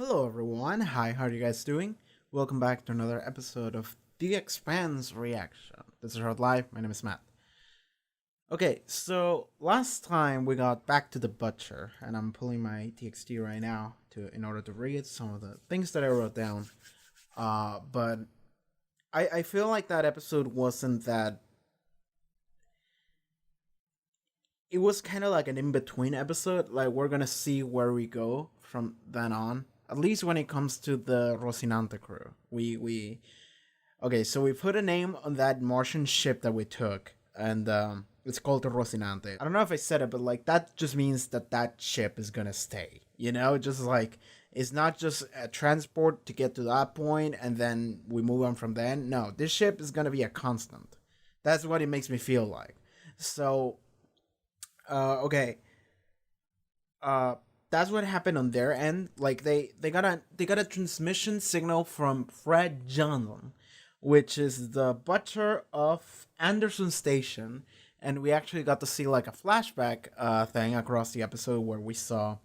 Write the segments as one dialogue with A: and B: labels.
A: Hello everyone, hi, how are you guys doing? Welcome back to another episode of the Expanse Reaction. This is Hard Live, my name is Matt. Okay, so last time we got back to the butcher, and I'm pulling my TXT right now in order to read some of the things that I wrote down. But I feel like that episode wasn't that. It was kind of like an in between episode. Like, we're gonna see where we go from then on. At least when it comes to the Rocinante crew. Okay, so we put a name on that Martian ship that we took, and it's called the Rocinante. I don't know if I said it, but like that just means that that ship is gonna stay. You know, just like it's not just a transport to get to that point and then we move on from then. No, this ship is gonna be a constant. That's what it makes me feel like. So, okay, uh, that's what happened on their end. Like they got a transmission signal from Fred Johnson, which is the butcher of Anderson Station, and we actually got to see like a flashback thing across the episode where we saw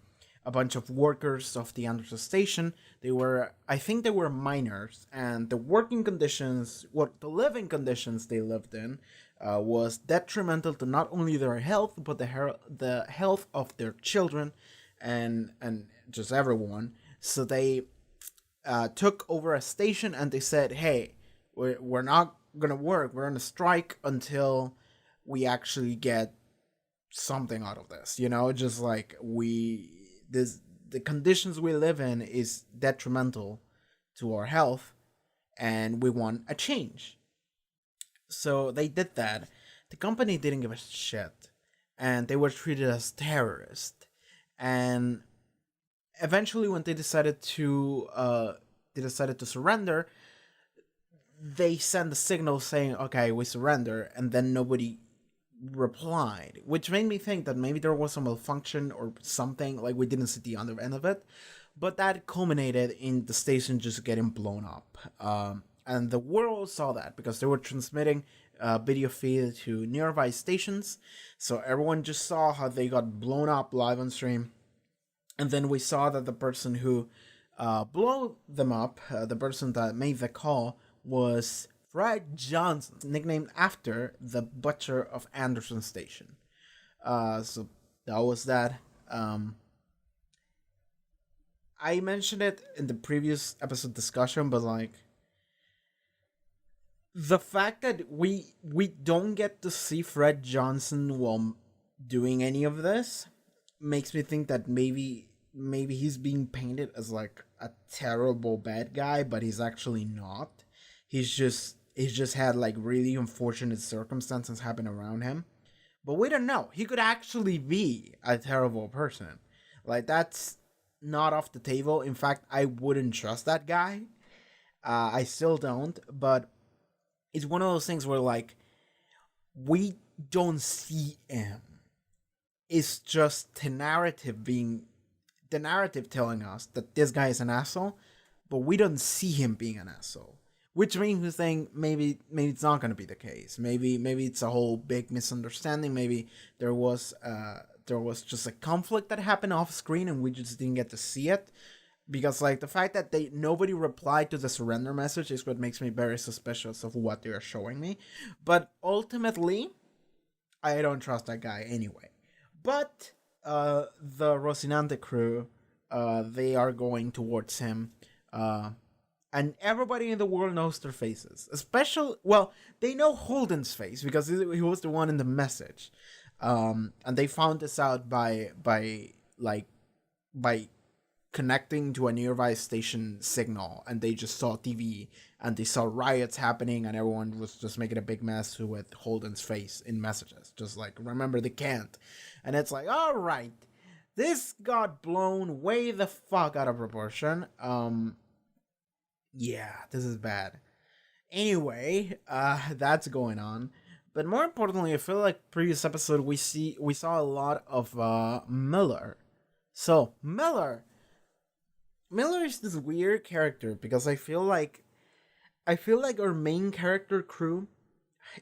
A: a bunch of workers of the Anderson Station. I think they were miners, and the working conditions, the living conditions they lived in, was detrimental to not only their health but the health of their children, and just everyone. So they took over a station and they said, "Hey, we're not gonna work. We're gonna strike until we actually get something out of this. You know, just like the conditions we live in is detrimental to our health, and we want a change." So they did that. The company didn't give a shit, and they were treated as terrorists. And eventually, when they decided to surrender, they sent a signal saying, "Okay, we surrender," and then nobody replied, which made me think that maybe there was a malfunction or something. Like, we didn't see the other end of it, but that culminated in the station just getting blown up. And the world saw that because they were transmitting video feed to nearby stations, so everyone just saw how they got blown up live on stream. And then we saw that the person who blew them up, the person that made the call, was Fred Johnson, nicknamed after the butcher of Anderson Station. So that was that. I mentioned it in the previous episode discussion, but like the fact that we don't get to see Fred Johnson while doing any of this makes me think that maybe he's being painted as like a terrible bad guy, but he's actually not. He's just had like really unfortunate circumstances happen around him. But we don't know. He could actually be a terrible person. Like, that's not off the table. In fact, I wouldn't trust that guy. I still don't, but it's one of those things where like we don't see him. It's just the narrative telling us that this guy is an asshole, but we don't see him being an asshole. Which means we're saying maybe it's not gonna be the case. Maybe it's a whole big misunderstanding. Maybe there was just a conflict that happened off screen and we just didn't get to see it. Because like the fact that nobody replied to the surrender message is what makes me very suspicious of what they are showing me. But ultimately, I don't trust that guy anyway. But the Rocinante crew, they are going towards him, and everybody in the world knows their faces. Especially, well, they know Holden's face because he was the one in the message, and they found this out by connecting to a nearby station signal, and they just saw TV and they saw riots happening and everyone was just making a big mess with Holden's face in messages, just like, remember the can't. And it's like, all right, this got blown way the fuck out of proportion. Yeah, this is bad. Anyway, that's going on. But more importantly, I feel like previous episode we saw a lot of Miller. So Miller is this weird character because I feel like our main character crew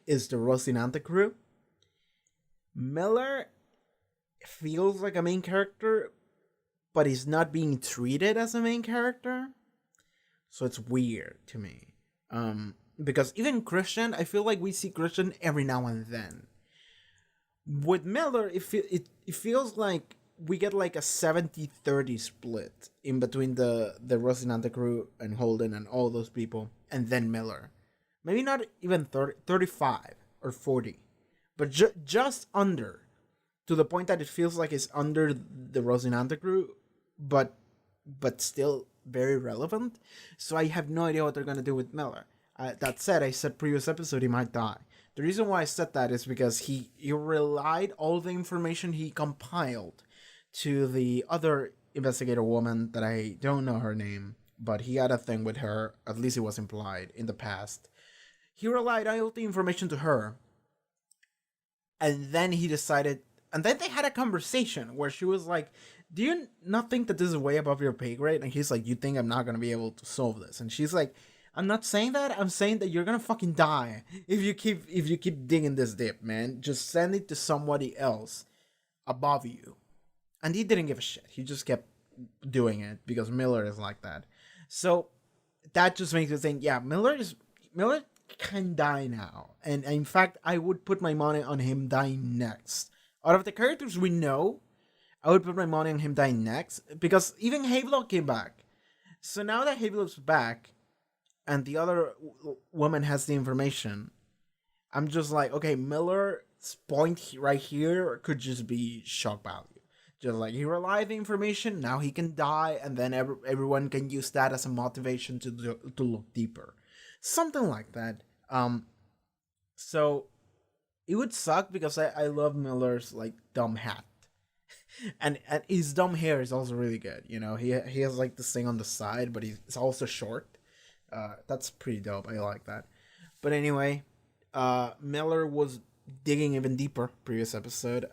A: is the Rocinante crew. Miller feels like a main character, but he's not being treated as a main character. So it's weird to me. Because even Christian, I feel like we see Christian every now and then. With Miller, it feels like we get like a 70-30 split in between the Rocinante crew and Holden and all those people, and then Miller. Maybe not even 30, 35 or 40, but just under, to the point that it feels like it's under the Rocinante crew, but still very relevant. So I have no idea what they're gonna do with Miller. That said, I said previous episode he might die. The reason why I said that is because he relied all the information he compiled to the other investigator woman that I don't know her name, but he had a thing with her, at least it was implied in the past. He relied all the information to her, and then he decided, and then they had a conversation where she was like, do you not think that this is way above your pay grade? And he's like, you think I'm not gonna be able to solve this? And she's like, I'm not saying that. I'm saying that you're gonna fucking die if you keep digging this dip, man. Just send it to somebody else above you. And he didn't give a shit. He just kept doing it because Miller is like that. So that just makes me think, yeah, Miller can die now. And in fact, I would put my money on him dying next. Out of the characters we know, I would put my money on him dying next, because even Havelock came back. So now that Havelock's back, and the other woman has the information, I'm just like, okay, Miller's point right here could just be shock value. Just like, he relied the information, now he can die, and then everyone can use that as a motivation to look deeper. Something like that. So it would suck because I love Miller's like dumb hat. and his dumb hair is also really good. You know, he has like this thing on the side, but he's also short. That's pretty dope. I like that. But anyway, Miller was digging even deeper. Previous episode,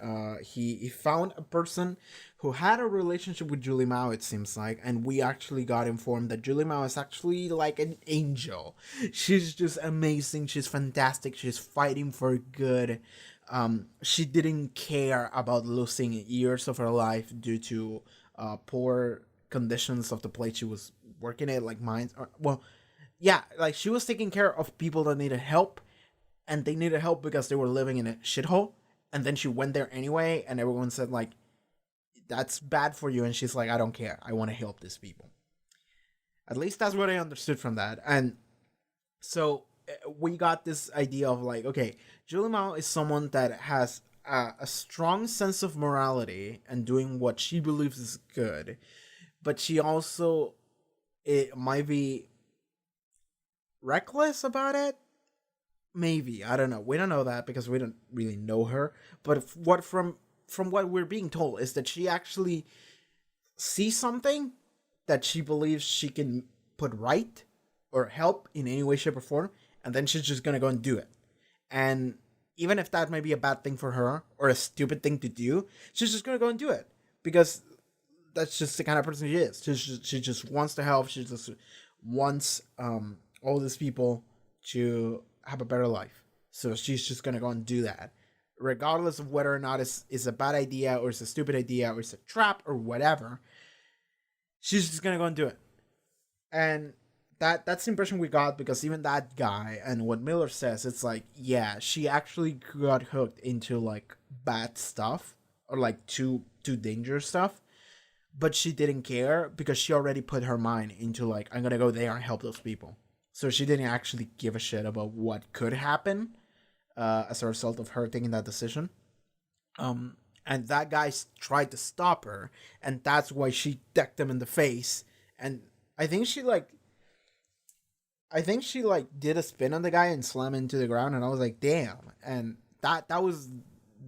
A: he found a person who had a relationship with Julie Mao. It seems like, and we actually got informed that Julie Mao is actually like an angel. She's just amazing. She's fantastic. She's fighting for good. She didn't care about losing years of her life due to poor conditions of the place she was working at, like mines. Yeah, like she was taking care of people that needed help, and they needed help because they were living in a shithole. And then she went there anyway, and everyone said like, "That's bad for you," and she's like, "I don't care. I want to help these people." At least that's what I understood from that. And so we got this idea of like, okay, Julie Mao is someone that has a strong sense of morality and doing what she believes is good, but she also, it might be reckless about it. Maybe, I don't know. We don't know that because we don't really know her. But what from what we're being told is that she actually sees something that she believes she can put right or help in any way, shape, or form, and then she's just gonna go and do it. And even if that might be a bad thing for her or a stupid thing to do, she's just gonna go and do it because that's just the kind of person she is. She just wants to help. She just wants all these people to have a better life. So she's just gonna go and do that, regardless of whether or not it's a bad idea or it's a stupid idea or it's a trap or whatever. She's just gonna go and do it. And that's the impression we got, because even that guy and what Miller says, it's like, yeah, she actually got hooked into like bad stuff or like too dangerous stuff, but she didn't care because she already put her mind into like, I'm gonna go there and help those people. So she didn't actually give a shit about what could happen as a result of her taking that decision. And that guy tried to stop her, and that's why she decked him in the face. And I think she did a spin on the guy and slammed him into the ground, and I was like, damn. And that was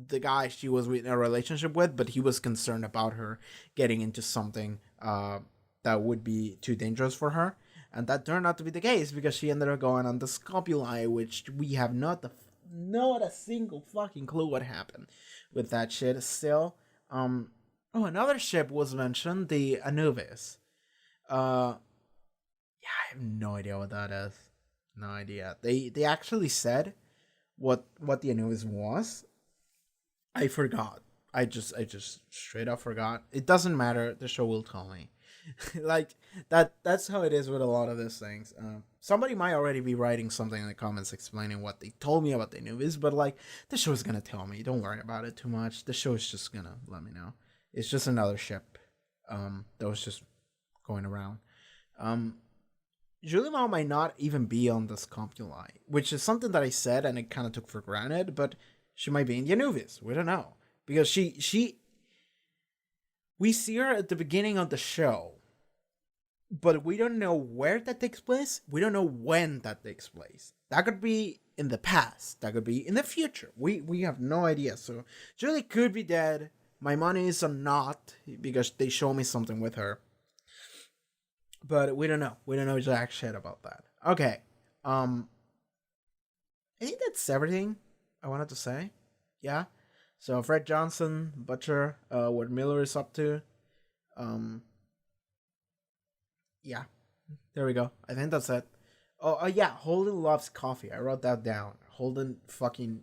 A: the guy she was in a relationship with, but he was concerned about her getting into something that would be too dangerous for her. And that turned out to be the case because she ended up going on the Scopuli, which we have not a single fucking clue what happened with that shit still. Another ship was mentioned, the Anubis. Yeah, I have no idea what that is. No idea. They actually said what the Anubis was. I forgot. I just straight up forgot. It doesn't matter. The show will tell me. Like that's how it is with a lot of these things. Somebody might already be writing something in the comments explaining what they told me about the movies, but like the show is gonna tell me. Don't worry about it too much. The show is just gonna let me know. It's just another ship that was just going around. Julie Mao might not even be on this compuli, which is something that I said and I kind of took for granted, but she might be in the Anubis. We don't know. Because we see her at the beginning of the show, but we don't know where that takes place. We don't know when that takes place. That could be in the past. That could be in the future. We have no idea. So Julie could be dead. My money is on not, because they show me something with her. But we don't know. We don't know jack shit about that. Okay. I think that's everything I wanted to say. Yeah. So Fred Johnson, Butcher, what Miller is up to. Yeah. There we go. I think that's it. Oh, yeah. Holden loves coffee. I wrote that down. Holden fucking...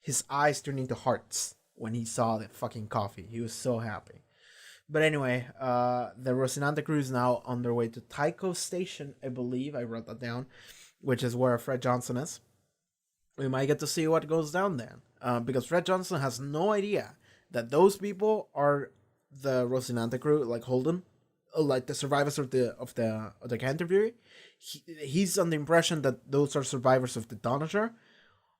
A: His eyes turned into hearts when he saw the fucking coffee. He was so happy. But anyway, the Rocinante crew is now on their way to Tycho Station, I believe. I wrote that down, which is where Fred Johnson is. We might get to see what goes down there. Because Fred Johnson has no idea that those people are the Rocinante crew, like Holden, like the survivors of the Canterbury. He's on the impression that those are survivors of the Donager,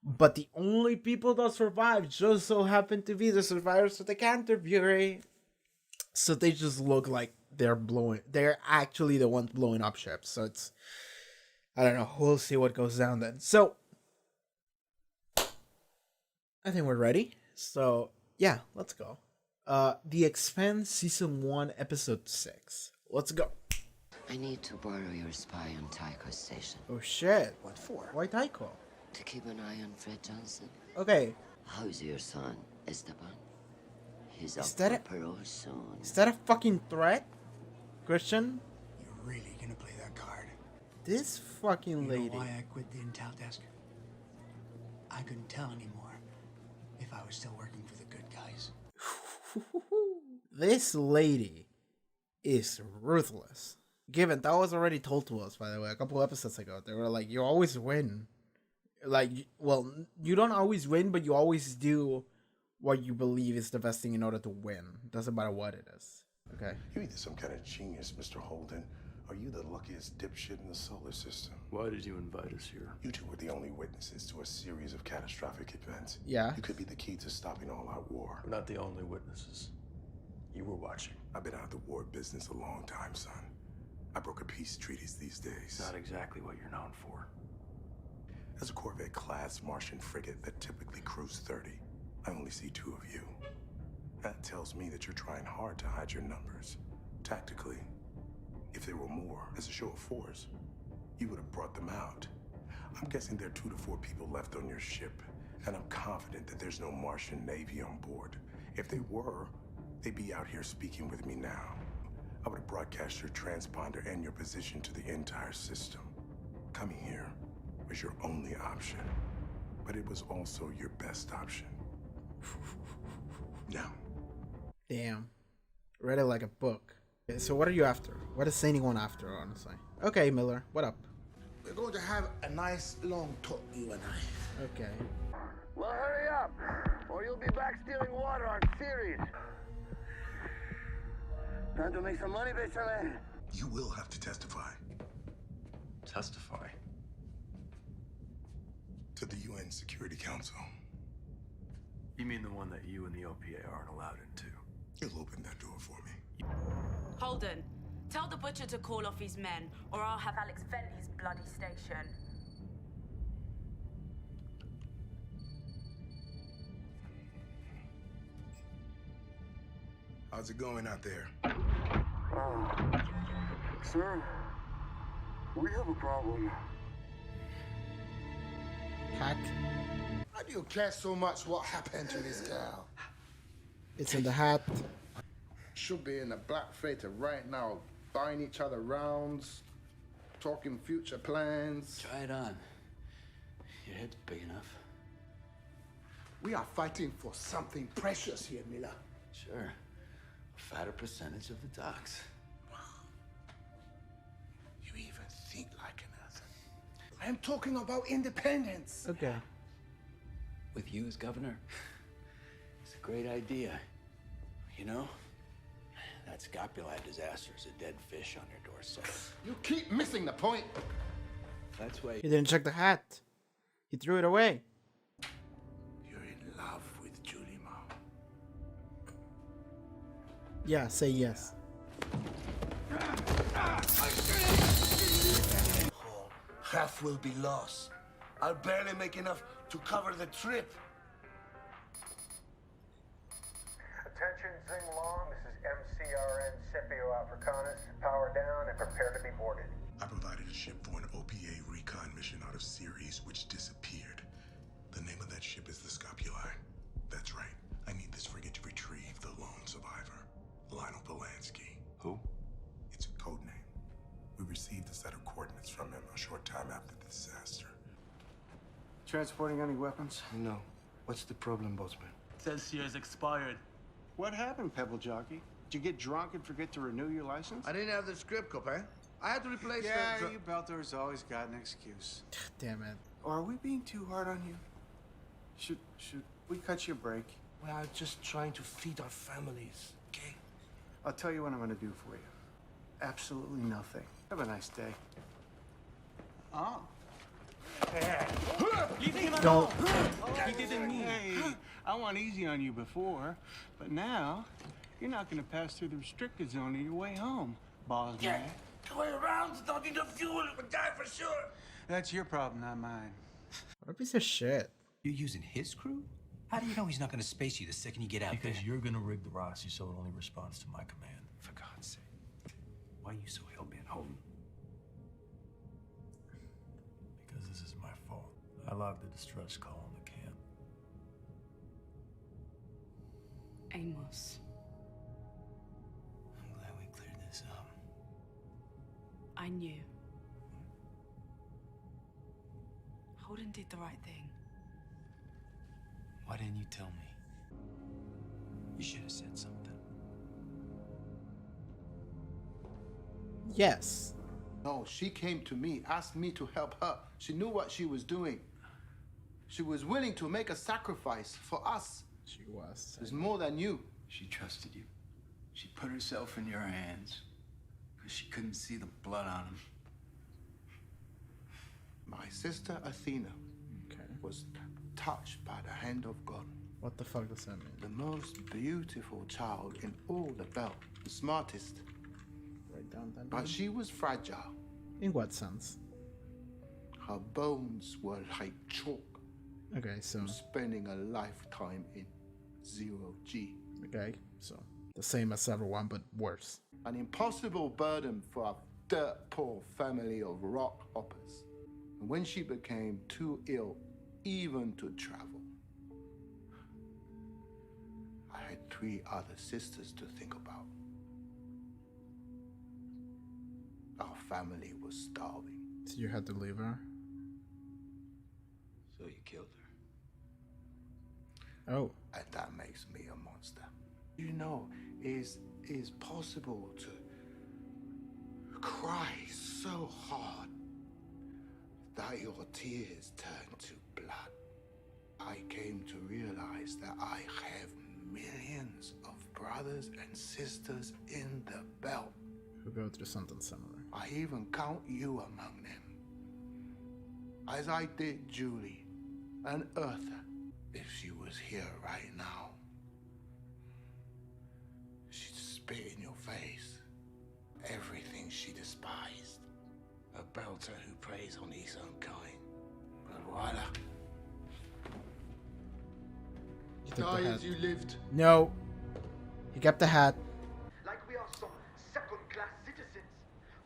A: but the only people that survived just so happen to be the survivors of the Canterbury. So they just look like they're actually the ones blowing up ships. So it's, I don't know. We'll see what goes down then. So I think we're ready. So yeah, let's go. The Expanse Season 1, Episode 6. Let's go.
B: I need to borrow your spy on Tycho Station.
A: Oh shit.
C: What for?
A: Why Tycho?
B: To keep an eye on Fred Johnson.
A: Okay.
B: How's your son, Esteban? He's up
A: Is that
B: for parole soon.
A: Is that a fucking threat? Christian?
C: You're really gonna play that card?
A: This fucking lady.
C: You know why I quit the intel desk? I couldn't tell anymore if I was still working for the good guys.
A: This lady is ruthless. Given that was already told to us, by the way, a couple episodes ago. They were like, you always win. Like, well, you don't always win, but you always do what you believe is the best thing in order to win. Doesn't matter what it is. Okay.
D: You're either some kind of genius, Mr. Holden, or you the luckiest dipshit in the solar system.
E: Why did you invite us here?
D: You two were the only witnesses to a series of catastrophic events.
A: Yeah.
D: You could be the key to stopping all out war.
E: We're not the only witnesses. You were watching.
D: I've been out of the war business a long time, son. I broker peace treaties these days.
E: Not exactly what you're known for.
D: As a Corvette-class Martian frigate that typically crews 30, I only see 2 of you. That tells me that you're trying hard to hide your numbers. Tactically, if there were more, as a show of force, you would have brought them out. I'm guessing there are 2 to 4 people left on your ship, and I'm confident that there's no Martian Navy on board. If they were, they'd be out here speaking with me now. I would have broadcast your transponder and your position to the entire system. Coming here was your only option, but it was also your best option. Now.
A: Damn. Read it like a book. Okay, so what are you after? What is anyone after, honestly? Okay, Miller, what up?
F: We're going to have a nice long talk, you and I.
A: Okay.
G: Well, hurry up, or you'll be back stealing water on Ceres. Time to make some money, Bechamel.
D: You will have to testify
E: Testify.
D: to the UN Security Council.
E: You mean the one that you and the OPA aren't allowed into?
D: You'll open that door for me.
H: Holden, tell the butcher to call off his men, or I'll have Alex vent his bloody station.
D: How's it going out there?
G: Sir, we have a problem.
A: Hack.
F: Why do you care so much what happened to this girl?
A: It's in the hat.
F: Should be in a black freighter right now, buying each other rounds, talking future plans.
I: Try it on. Your head's big enough.
F: We are fighting for something precious here, Miller.
E: Sure. A fatter percentage of the docks.
F: You even think like an Earther. I am talking about independence.
A: Okay.
E: With you as governor, it's a great idea. You know, that Scapuli disaster is a dead fish on your doorstep.
F: You keep missing the point.
E: That's why
A: He didn't check the hat. He threw it away.
F: You're in love with Julie Ma.
A: Yeah, say yes.
I: Half will be lost. I'll barely make enough to cover the trip.
G: Attention, Zing Long. This is MCRN Scipio Africanus. Power down and prepare to be boarded.
D: I provided a ship for an OPA recon mission out of Ceres, which disappeared. The name of that ship is the Scapuli. That's right. I need this frigate to retrieve the lone survivor, Lionel Polanski.
E: Who?
D: It's a code name. We received a set of coordinates from him a short time after the disaster.
J: Transporting any weapons?
I: No. What's the problem, boatsman?
J: Says year's expired. What happened, Pebble Jockey? Did you get drunk and forget to renew your license?
F: I didn't have the script, Copain. I had to replace
J: Yeah,
F: the...
J: you Belters always got an excuse.
A: Damn it.
J: Or are we being too hard on you? Should we cut you a break?
I: We are just trying to feed our families, okay?
J: I'll tell you what I'm gonna do for you. Absolutely nothing. Have a nice day. Oh.
A: Don't.
J: He didn't mean. Hey, I went easy on you before, but now you're not gonna pass through the restricted zone on your way home, boss man.
I: Going around, not enough fuel, we'll die for sure.
J: That's your problem, not mine.
A: What a piece of shit.
K: You're using his crew? How do you know he's not gonna space you the second you get out there?
E: Because you're gonna rig the Rossi so it only responds to my command.
K: For God's sake. Why are you so hell-bent, Holden?
E: Because this is my fault. I logged the distress call in the camp.
H: Amos,
K: I'm glad we cleared this up.
H: I knew. Holden did the right thing.
K: Why didn't you tell me? You should have said something.
A: Yes.
F: No, she came to me, asked me to help her. She knew what she was doing. She was willing to make a sacrifice for us.
A: She was.
F: There's more than you.
K: She trusted you. She put herself in your hands because she couldn't see the blood on him.
F: My sister Athena
A: Okay.
F: was touched by the hand of God.
A: What the fuck does that mean?
F: The most beautiful child in all the belt. The smartest.
A: Write down that
F: But
A: name.
F: she was fragile.
A: In what sense?
F: Her bones were like chalk.
A: Okay, so.
F: From spending a lifetime in 0G.
A: Okay, so. The same as everyone, but worse.
F: An impossible burden for a dirt poor family of rock hoppers. And when she became too ill even to travel, I had 3 other sisters to think about. Our family was starving.
A: So you had to leave her?
K: So you killed her.
A: Oh.
F: And that makes me a monster. You know, is possible to cry so hard that your tears turn to blood. I came to realize that I have millions of brothers and sisters in the belt.
A: Who go through something similar.
F: I even count you among them. As I did Julie and Eartha. If she was here right now, she'd spit in your face. Everything she despised. A belter who preys on his own kind. But voila.
A: You took the
F: Die
A: hat.
F: as you lived.
A: No. He kept the hat.
G: Like we are some second-class citizens.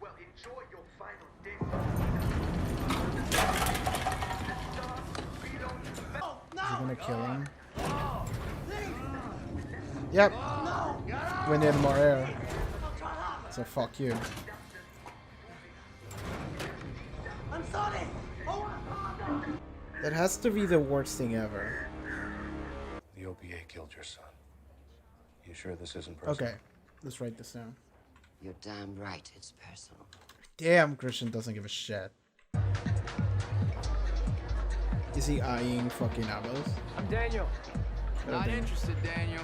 G: Well, enjoy your final day.
A: Is he gonna kill him? Yep. We need more air. So fuck you. That has to be the worst thing ever.
L: sure this isn't personal?
A: Okay, let's write this down.
B: You're damn right it's personal.
A: Damn, Christian doesn't give a shit. Is he eyeing fucking Abos?
M: I'm Daniel.
N: Not interested, Daniel.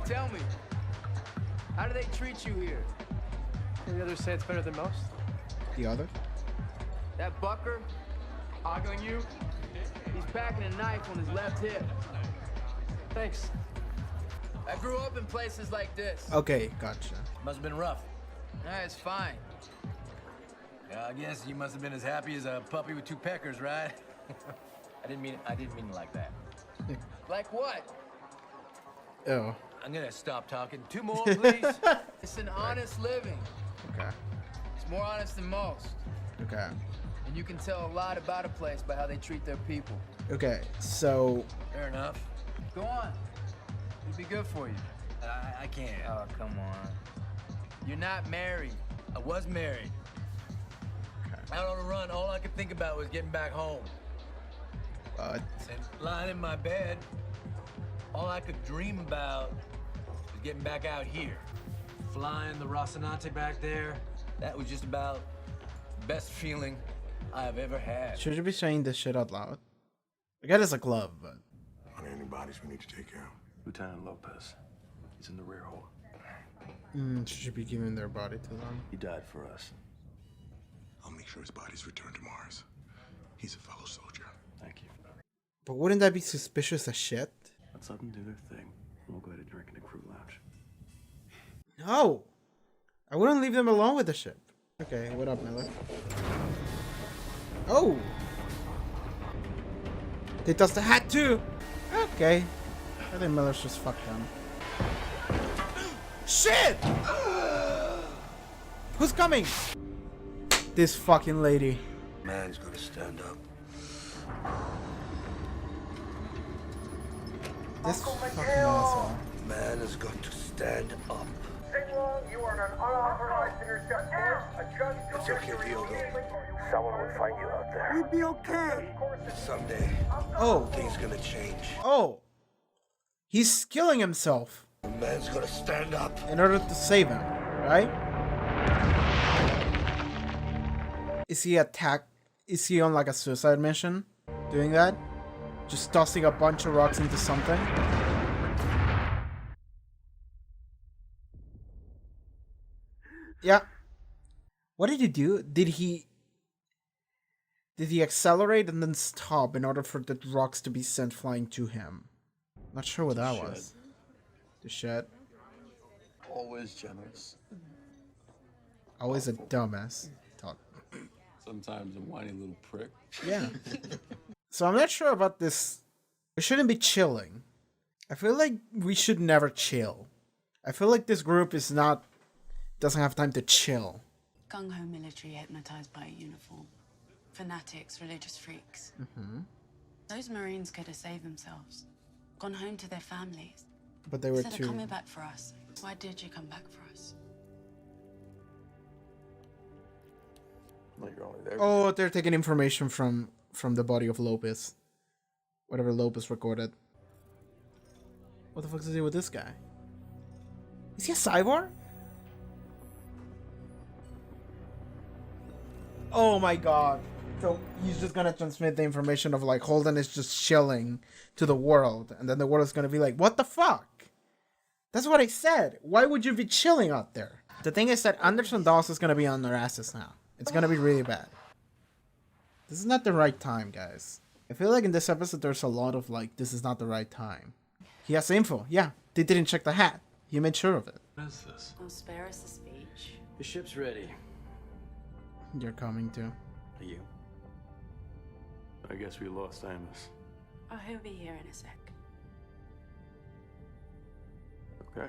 N: Tell me, how do they treat you here?
M: The others say it's better than most.
A: The other?
N: That bucker ogling you, he's packing a knife on his left hip.
M: Thanks.
N: I grew up in places like this.
A: Okay, gotcha.
E: Must have been rough.
N: Nah, it's fine.
E: Yeah, I guess you must have been as happy as a puppy with two peckers, right? I didn't mean it like that.
N: Like what?
A: Oh.
E: I'm gonna stop talking. Two more, please.
N: It's an honest living.
A: Okay.
N: It's more honest than most.
A: Okay.
N: And you can tell a lot about a place by how they treat their people.
A: Okay, so...
E: Fair enough.
N: Go on. It'd be good for you.
E: I can't.
N: Oh, come on. You're not married.
E: I was married.
A: Okay.
E: Out on a run, all I could think about was getting back home. And lying in my bed, all I could dream about was getting back out here. Flying the Rocinante back there, that was just about the best feeling I've ever had.
A: Should you be saying this shit out loud? I get it's a glove, but...
D: Are there any bodies we need to take care of?
L: Lieutenant Lopez. He's in the rear hole.
A: Should you be giving their body to them?
L: He died for us.
D: I'll make sure his body's returned to Mars. He's a fellow soldier.
L: Thank you.
A: But wouldn't that be suspicious as shit?
L: Let's let them do their thing. We'll go ahead and drink in the crew lounge.
A: No! I wouldn't leave them alone with the ship. Okay, what up, Miller? Oh! They tossed the hat too! Okay. I think Miller's just fucked them. Shit! Who's coming? This fucking lady.
I: Man's gonna stand up.
A: This fucking asshole.
I: Man has got to stand up.
G: Singlong, you are an unauthorized intercept force. Adjust
I: It's okay, Diogo.
G: Someone will find you out there.
I: We'll be okay. Someday,
A: Oh.
I: things gonna change.
A: Oh. He's killing himself.
I: The man's gonna stand up.
A: In order to save him, right? Is he is he on like a suicide mission? Doing that? Just tossing a bunch of rocks into something? Yeah. What did he do? Did he accelerate and then stop in order for the rocks to be sent flying to him? Not sure what that was. The shed.
L: Always generous.
A: Always a dumbass. Talk.
L: Sometimes a whiny little prick.
A: Yeah. So I'm not sure about this. We shouldn't be chilling. I feel like we should never chill. I feel like this group doesn't have time to chill.
H: Gung-ho military hypnotized by a uniform. Fanatics, religious freaks.
A: Mm-hmm.
H: Those Marines could have saved themselves. Gone home to their families.
A: But they were
H: Instead
A: too...
H: of coming back for us. Why did you come back for us?
L: Well, you're only there.
A: Oh, they're taking information from the body of Lopez. Whatever Lopez recorded. What the fuck is he with this guy? Is he a cyborg? Oh my god. So he's just gonna transmit the information of like Holden is just chilling to the world. And then the world is gonna be like, what the fuck? That's what I said. Why would you be chilling out there? The thing is that Anderson Dawes is gonna be on their asses now. It's gonna be really bad. This is not the right time, guys. I feel like in this episode there's a lot of like, this is not the right time. He has info. Yeah, they didn't check the hat. He made sure of it.
L: What is this?
H: Oh, spare us the speech.
E: The ship's ready.
A: You're coming too.
E: Are you?
L: I guess we lost Amos.
H: Oh, he'll be here in a sec.
L: Okay.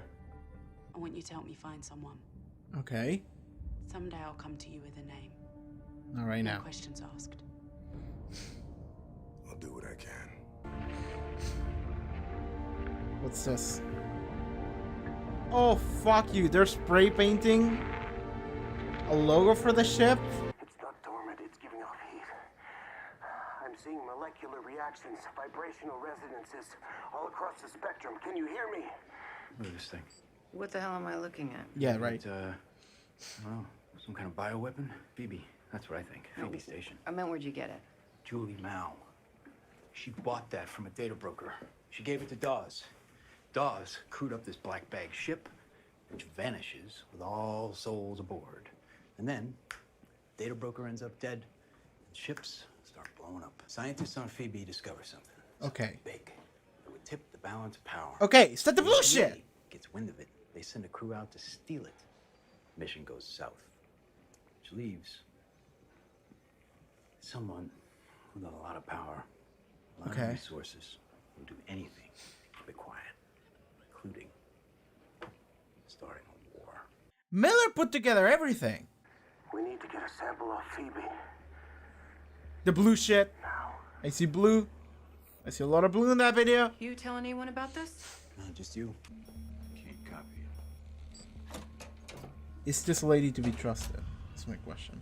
H: I want you to help me find someone.
A: Okay.
H: Someday I'll come to you with a name.
A: Not right
H: No
A: now.
H: questions asked.
D: I'll do what I can.
A: What's this? Oh, fuck you. They're spray painting a logo for the ship?
O: It's not dormant, it's giving off heat. I'm seeing molecular reactions, vibrational resonances, all across the spectrum. Can you hear me?
K: Look at this thing.
B: What the hell am I looking at?
A: Yeah, right.
K: Well, some kind of bioweapon? Phoebe. That's what I think. Phoebe Station.
B: I meant, where'd you get it?
K: Julie Mao. She bought that from a data broker. She gave it to Dawes. Dawes crewed up this black bag ship, which vanishes with all souls aboard. And then, data broker ends up dead, and ships start blowing up. Scientists on Phoebe discover something.
A: Okay.
K: Big. That would tip the balance of power.
A: Okay, stop the
K: The
A: bullshit!
K: NSA gets wind of it. They send a crew out to steal it. Mission goes south, which leaves someone with a lot of power, a lot of resources, who do anything to be quiet, including starting a war.
A: Miller put together everything.
O: We need to get a sample of Phoebe.
A: The blue shit. I see blue. I see a lot of blue in that video.
B: You tell anyone about this?
K: No, just you. Can't copy it.
A: Is this lady to be trusted? That's my question.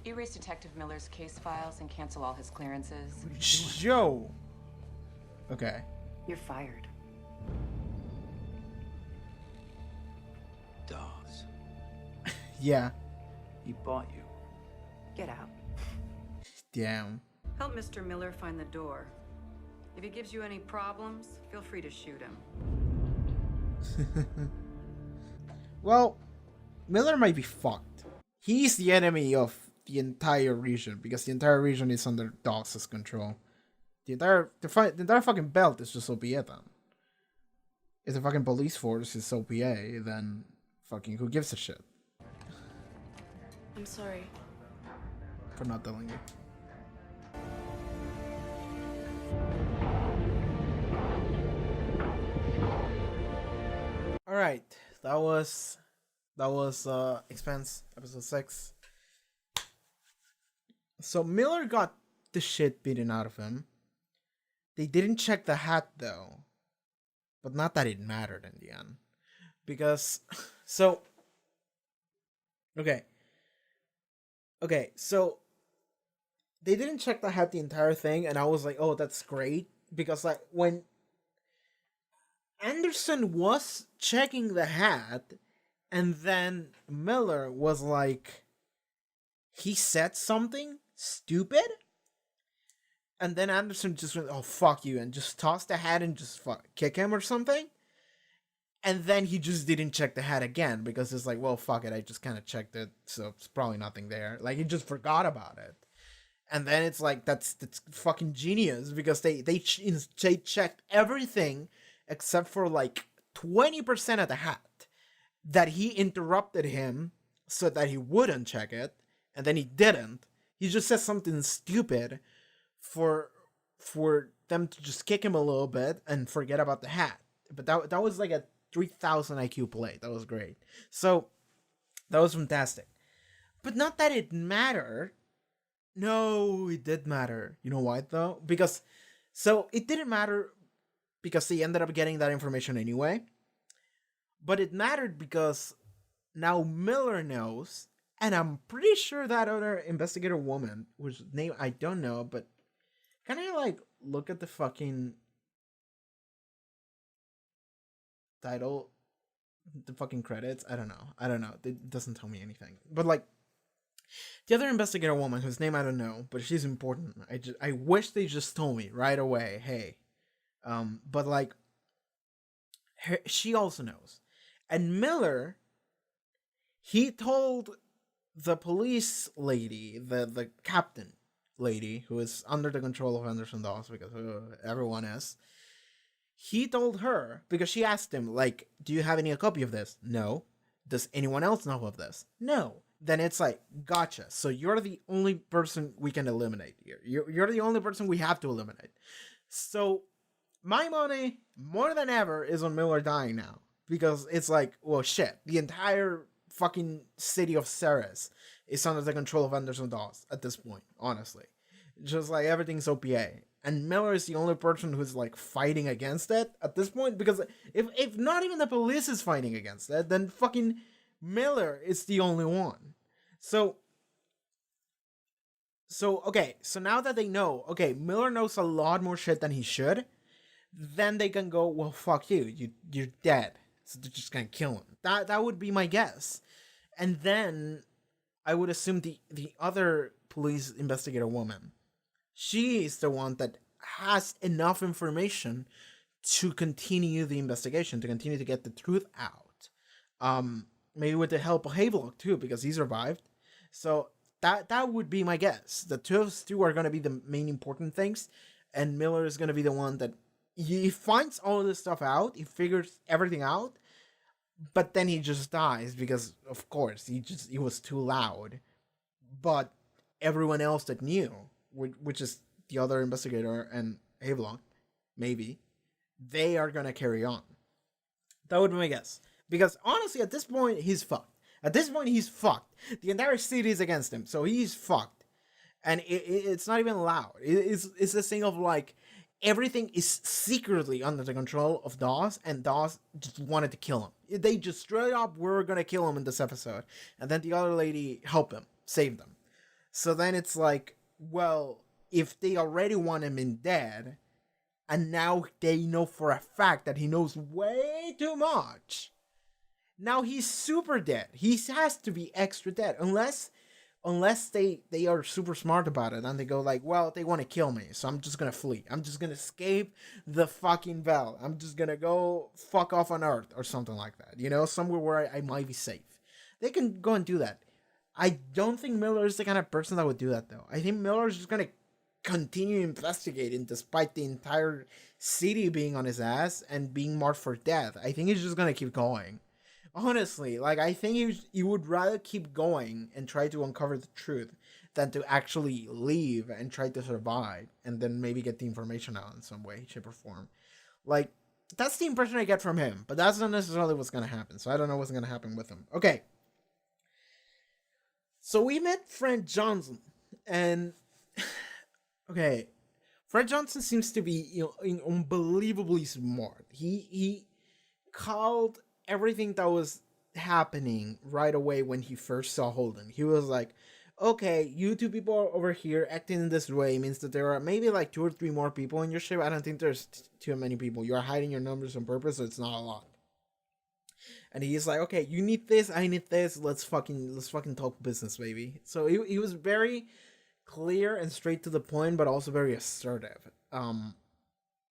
P: Erase Detective Miller's case files and cancel all his clearances.
A: Yo. Okay.
B: You're fired.
K: Dawes.
A: Yeah.
K: He bought you.
B: Get out.
A: Damn.
P: Help Mr. Miller find the door. If he gives you any problems, feel free to shoot him.
A: Well, Miller might be fucked. He's the enemy of the entire region because the entire region is under Dawes' control. The entire fucking belt is just OPA then. If the fucking police force is OPA, then fucking who gives a shit?
P: I'm sorry.
A: For not telling you. Alright, that was Expanse episode 6. So Miller got the shit beaten out of him. They didn't check the hat though. But not that it mattered in the end. Because Okay, so they didn't check the hat the entire thing, and I was like, oh, that's great. Because like when Anderson was checking the hat, and then Miller was like, he said something stupid, and then Anderson just went, oh, fuck you, and just tossed the hat and just kick him or something. And then he just didn't check the hat again because it's like, well, fuck it, I just kind of checked it, so it's probably nothing there. Like, he just forgot about it. And then it's like, that's fucking genius because they checked everything except for like 20% of the hat that he interrupted him so that he wouldn't check it, and then he didn't. He just said something stupid for them to just kick him a little bit and forget about the hat. But that was like a 3,000 IQ play. That was great. So that was fantastic. But not that it mattered. No, it did matter. You know why though? Because it didn't matter because they ended up getting that information anyway. But it mattered because now Miller knows, and I'm pretty sure that other investigator woman, whose name I don't know, but can I like look at the fucking title, the fucking credits? I don't know. It doesn't tell me anything. But like the other investigator woman, whose name I don't know, but she's important. I wish they just told me right away. Hey, but like she also knows, and Miller, he told the police lady, the captain lady, who is under the control of Anderson Dawes because everyone is. He told her because she asked him like, "Do you have any copy of this?" No. Does anyone else know of this? No. Then it's like, gotcha. So you're the only person we can eliminate here. You're the only person we have to eliminate. So my money, more than ever, is on Miller dying now. Because it's like, well, shit. The entire fucking city of Ceres is under the control of Anderson Dawes at this point, honestly. Just like everything's OPA. And Miller is the only person who's like fighting against it at this point. Because if not even the police is fighting against it, then fucking Miller is the only one. So So okay, so now that they know, okay, Miller knows a lot more shit than he should, then they can go, well, fuck you, you're dead. So they're just gonna kill him. That would be my guess. And then I would assume the other police investigator woman, she is the one that has enough information to continue the investigation, to continue to get the truth out. Maybe with the help of Havelock too, because he survived. So that would be my guess. The two of us two are gonna be the main important things, and Miller is gonna be the one that he finds all of this stuff out, he figures everything out, but then he just dies because of course he was too loud. But everyone else that knew, which is the other investigator and Havelock, maybe, they are gonna carry on. That would be my guess. Because honestly, at this point, he's fucked. At this point, he's fucked. The entire city is against him, so he's fucked. And it's not even loud. It's this thing of like, everything is secretly under the control of Dawes, and Dawes just wanted to kill him. They just straight up were gonna kill him in this episode. And then the other lady helped him, saved him. So then it's like, well, if they already want him in dead, and now they know for a fact that he knows way too much, now he's super dead. He has to be extra dead. Unless they are super smart about it and they go like, well, they want to kill me, so I'm just gonna flee. I'm just gonna escape the fucking Vel. I'm just gonna go fuck off on Earth or something like that. You know, somewhere where I might be safe. They can go and do that. I don't think Miller is the kind of person that would do that, though. I think Miller is just gonna continue investigating despite the entire city being on his ass and being marked for death. I think he's just gonna keep going. Honestly, like, I think he would rather keep going and try to uncover the truth than to actually leave and try to survive and then maybe get the information out in some way, shape, or form. Like, that's the impression I get from him, but that's not necessarily what's gonna happen, so I don't know what's gonna happen with him. Okay. So we met Fred Johnson, and okay, Fred Johnson seems to be, you know, unbelievably smart. He called everything that was happening right away when he first saw Holden. He was like, okay, you two people are over here acting in this way means that there are maybe like 2 or 3 more people in your ship. I don't think there's too many people. You are hiding your numbers on purpose, so it's not a lot. And he's like, okay, you need this, I need this, let's fucking talk business, baby. So he was very clear and straight to the point, but also very assertive.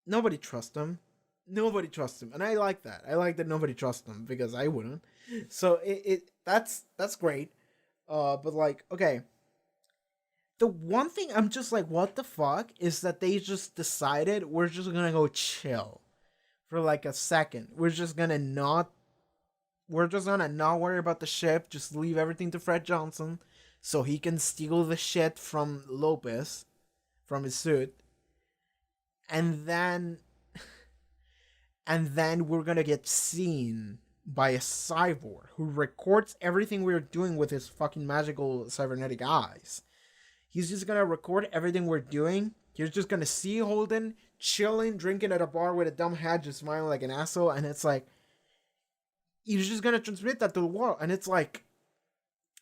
A: Nobody trusts him. Nobody trusts him, and I like that. I like that nobody trusts him, because I wouldn't. So that's great. But like, okay. The one thing I'm just like, what the fuck, is that they just decided we're just gonna go chill for like a second. We're just gonna not worry about the ship. Just leave everything to Fred Johnson, so he can steal the shit from Lopez, from his suit, and then we're gonna get seen by a cyborg who records everything we're doing with his fucking magical cybernetic eyes. He's just gonna record everything we're doing. You're just gonna see Holden chilling, drinking at a bar with a dumb hat, just smiling like an asshole, and it's like, he's just gonna transmit that to the world, and it's like,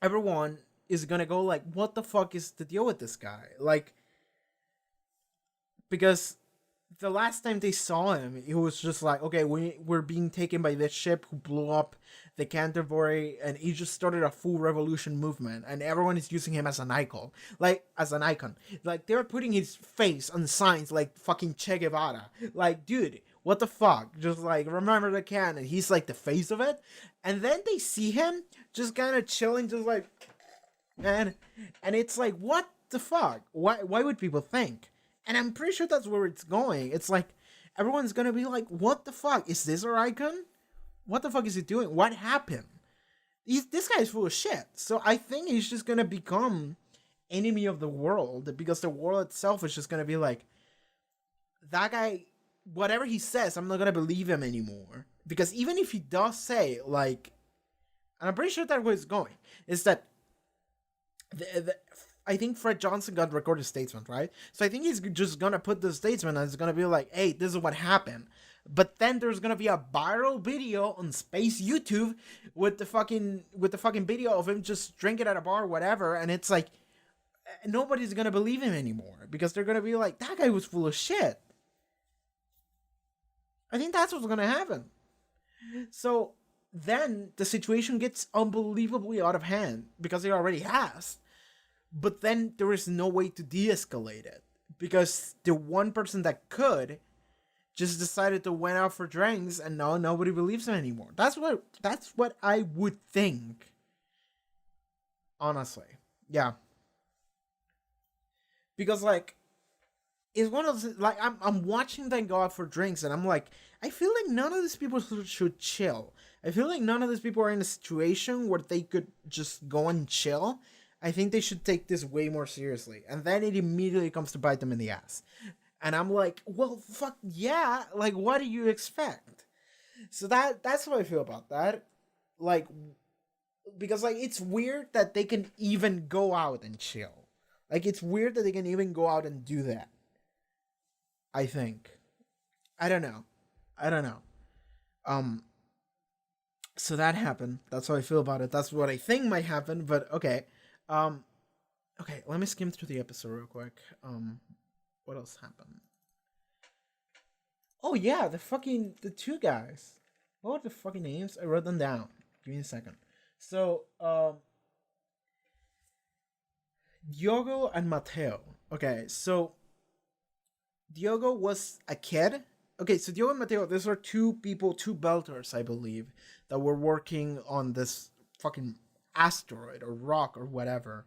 A: everyone is gonna go like, what the fuck is the deal with this guy? Like, because the last time they saw him, it was just like, okay, we're being taken by this ship who blew up the Canterbury, and he just started a full revolution movement, and everyone is using him as an icon. Like, they're putting his face on signs like fucking Che Guevara. Like, dude, what the fuck? Just like, remember the cannon. He's like the face of it. And then they see him just kind of chilling, just like, and it's like, what the fuck? Why would people think? And I'm pretty sure that's where it's going. It's like, everyone's gonna be like, what the fuck? Is this our icon? What the fuck is he doing? What happened? This guy's full of shit. So I think he's just gonna become enemy of the world, because the world itself is just gonna be like, that guy, whatever he says, I'm not gonna believe him anymore. Because even if he does say, like, and I'm pretty sure that's where it's going, is that I think Fred Johnson got recorded statement, right? So I think he's just gonna put the statement and it's gonna be like, hey, this is what happened. But then there's gonna be a viral video on space YouTube with the fucking video of him just drinking at a bar, whatever, and it's like, nobody's gonna believe him anymore because they're gonna be like, that guy was full of shit. I think that's what's gonna happen. So then the situation gets unbelievably out of hand because it already has. But then there is no way to de-escalate it because the one person that could just decided to went out for drinks and now nobody believes him anymore. That's what I would think. Honestly. Yeah. Because like it's one of those, like I'm watching them go out for drinks and I'm like, I feel like none of these people should chill. I feel like none of these people are in a situation where they could just go and chill. I think they should take this way more seriously. And then it immediately comes to bite them in the ass. And I'm like, well, fuck yeah. Like, what do you expect? So that's how I feel about that. Like, because like it's weird that they can even go out and chill. Like, it's weird that they can even go out and do that. I think. I don't know. So that happened. That's how I feel about it. That's what I think might happen, but okay. Okay, let me skim through the episode real quick. What else happened? Oh yeah, the two guys. What were the fucking names? I wrote them down. Give me a second. So, Diogo and Mateo. Okay, so Diogo was a kid. Okay, so Diogo and Mateo, these are two people, two belters, I believe, that were working on this fucking asteroid or rock or whatever.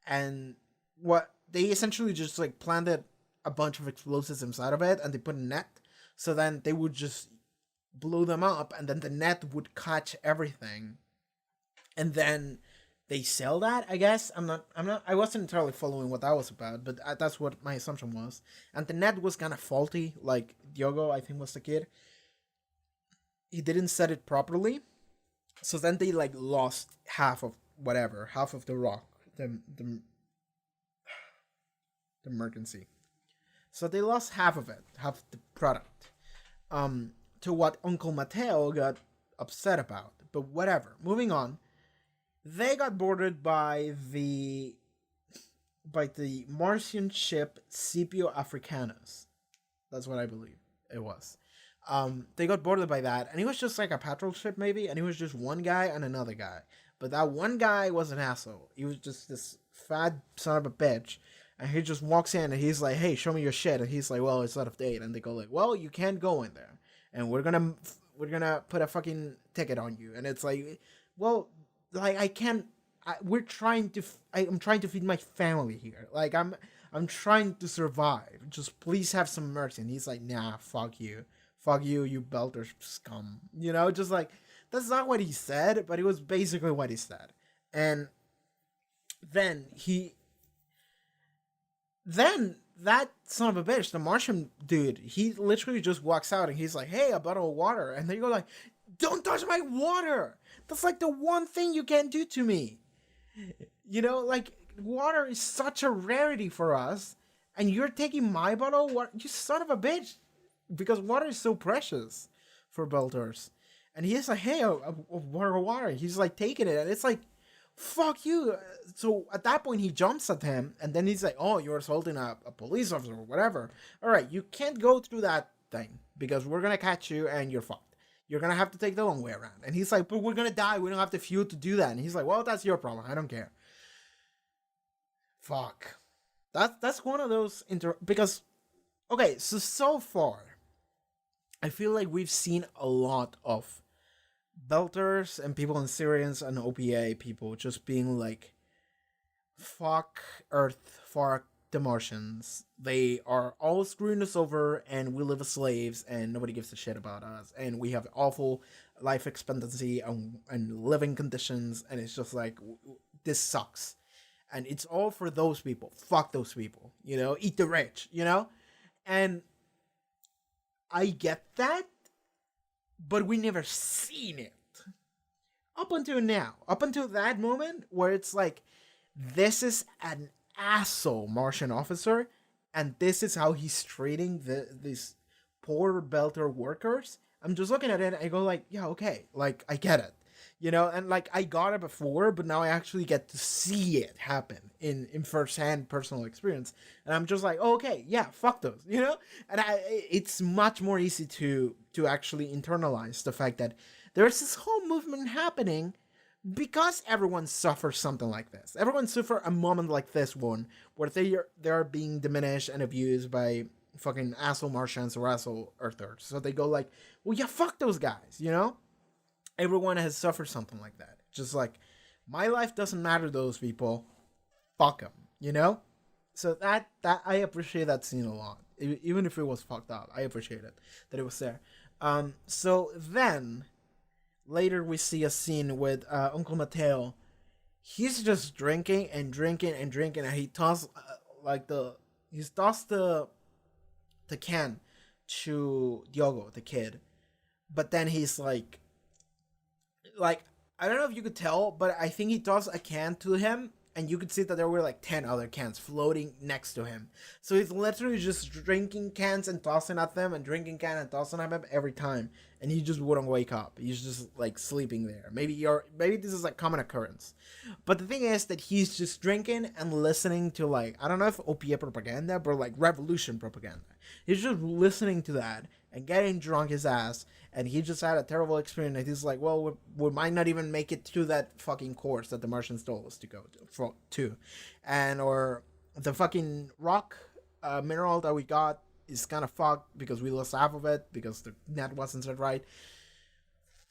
A: And what they essentially just like planted a bunch of explosives inside of it and they put a net. So then they would just blow them up and then the net would catch everything. And then they sell that, I guess. I wasn't entirely following what that was about, but that's what my assumption was. And the net was kind of faulty, like Diogo, I think was the kid. He didn't set it properly. So then they like lost half of the rock, the mercancy. So they lost half of it, half the product. To what Uncle Mateo got upset about. But whatever. Moving on. They got boarded by the Martian ship Scipio Africanus. That's what I believe it was. They got boarded by that, and it was just like a patrol ship maybe, and it was just one guy and another guy. But that one guy was an asshole. He was just this fat son of a bitch, and he just walks in and he's like, "Hey, show me your shit," and he's like, "Well, it's out of date," and they go like, "Well, you can't go in there, and we're gonna put a fucking ticket on you," and it's like, well. Like I can't. I'm trying to feed my family here. Like I'm trying to survive. Just please have some mercy. And he's like, nah, fuck you, you belter scum. You know, just like that's not what he said, but it was basically what he said. And then that son of a bitch, the Martian dude, he literally just walks out and he's like, hey, a bottle of water. And then you go like, don't touch my water. That's like the one thing you can't do to me. You know, like water is such a rarity for us. And you're taking my bottle of water? You son of a bitch. Because water is so precious for belters. And he's like, hey, a bottle of water. He's like taking it. And it's like, fuck you. So at that point he jumps at him. And then he's like, oh, you're assaulting a police officer or whatever. All right, you can't go through that thing. Because we're going to catch you and you're fucked. You're going to have to take the long way around. And he's like, but we're going to die. We don't have the fuel to do that. And he's like, well, that's your problem. I don't care. Fuck. That's one of those... because, okay, so far, I feel like we've seen a lot of belters and people in Syrians and OPA people just being like, fuck Earth, fuck the Martians. They are all screwing us over and we live as slaves and nobody gives a shit about us. And we have awful life expectancy and living conditions. And it's just like, this sucks. And it's all for those people. Fuck those people. You know, eat the rich, you know? And I get that, but we never seen it. Up until now. Up until that moment where it's like, this is an asshole Martian officer, and this is how he's treating these poor belter workers. I'm just looking at it and I go like, yeah, okay, like I get it. You know, and like I got it before, but now I actually get to see it happen in first-hand personal experience, and I'm just like, oh, okay, yeah, fuck those, you know. And it's much more easy to actually internalize the fact that there's this whole movement happening because everyone suffers something like this. Everyone suffer a moment like this one where they're being diminished and abused by fucking asshole Martians or asshole Earthers. So they go like, well, yeah, fuck those guys, you know. Everyone has suffered something like that. Just like, my life doesn't matter to those people. Fuck them, you know? So that I appreciate that scene a lot. Even if it was fucked up, I appreciate it that it was there. So then, later we see a scene with Uncle Mateo. He's just drinking and drinking and drinking, and he tossed the can to Diogo, the kid. But then he's like I don't know if you could tell, but I think he tossed a can to him, and you could see that there were like 10 other cans floating next to him. So he's literally just drinking cans and tossing at them, and drinking can and tossing at them every time, and he just wouldn't wake up. He's just like sleeping there. Maybe this is like common occurrence, but the thing is that he's just drinking and listening to, like, I don't know if opiate propaganda, but like revolution propaganda. He's just listening to that and getting drunk his ass, and he just had a terrible experience. And he's like, well, we might not even make it to that fucking course that the Martians told us to go to. And, or the fucking rock mineral that we got is kind of fucked because we lost half of it because the net wasn't set right.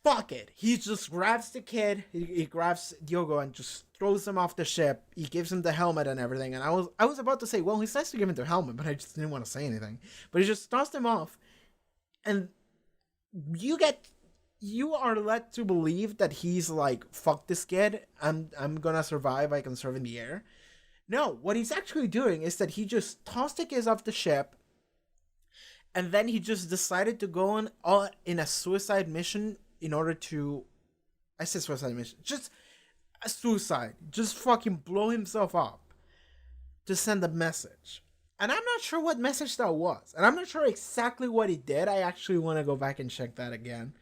A: Fuck it. He just grabs the kid, he grabs Diogo and just throws him off the ship. He gives him the helmet and everything. And I was about to say, well, he's nice to give him the helmet, but I just didn't want to say anything. But he just tossed him off. And you are led to believe that he's like, fuck this kid, I'm gonna survive, I can survive in the air. No, what he's actually doing is that he just tossed the kids off the ship, and then he just decided to go on in a suicide mission in order to, I said suicide mission, just a suicide, just fucking blow himself up to send a message. And I'm not sure what message that was. And I'm not sure exactly what he did. I actually want to go back and check that again.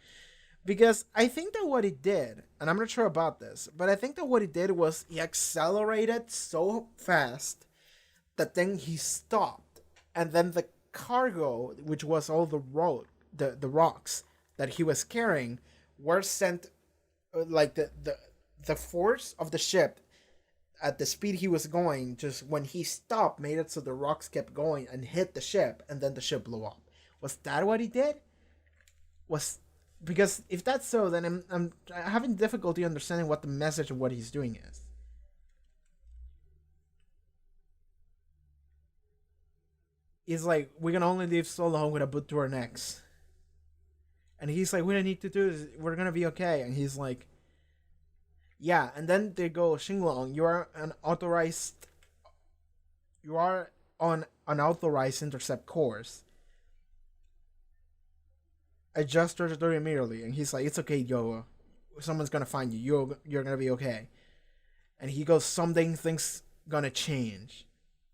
A: Because I think that what he did, and I'm not sure about this, but I think that what he did was he accelerated so fast that then he stopped. And then the cargo, which was all the rocks that he was carrying, were sent, like the force of the ship at the speed he was going, just when he stopped, made it so the rocks kept going and hit the ship, and then the ship blew up. Was that what he did? Because if that's so, then I'm having difficulty understanding what the message of what he's doing is. He's like, we can only live so long with a boot to our necks. And he's like, we don't need to do this, we're gonna be okay. And he's like, yeah, and then they go, Xinglong, you are on an authorized intercept course. Adjust trajectory immediately. And he's like, it's okay, Yoga. Someone's gonna find you. You're gonna be okay. And he goes, something's gonna change.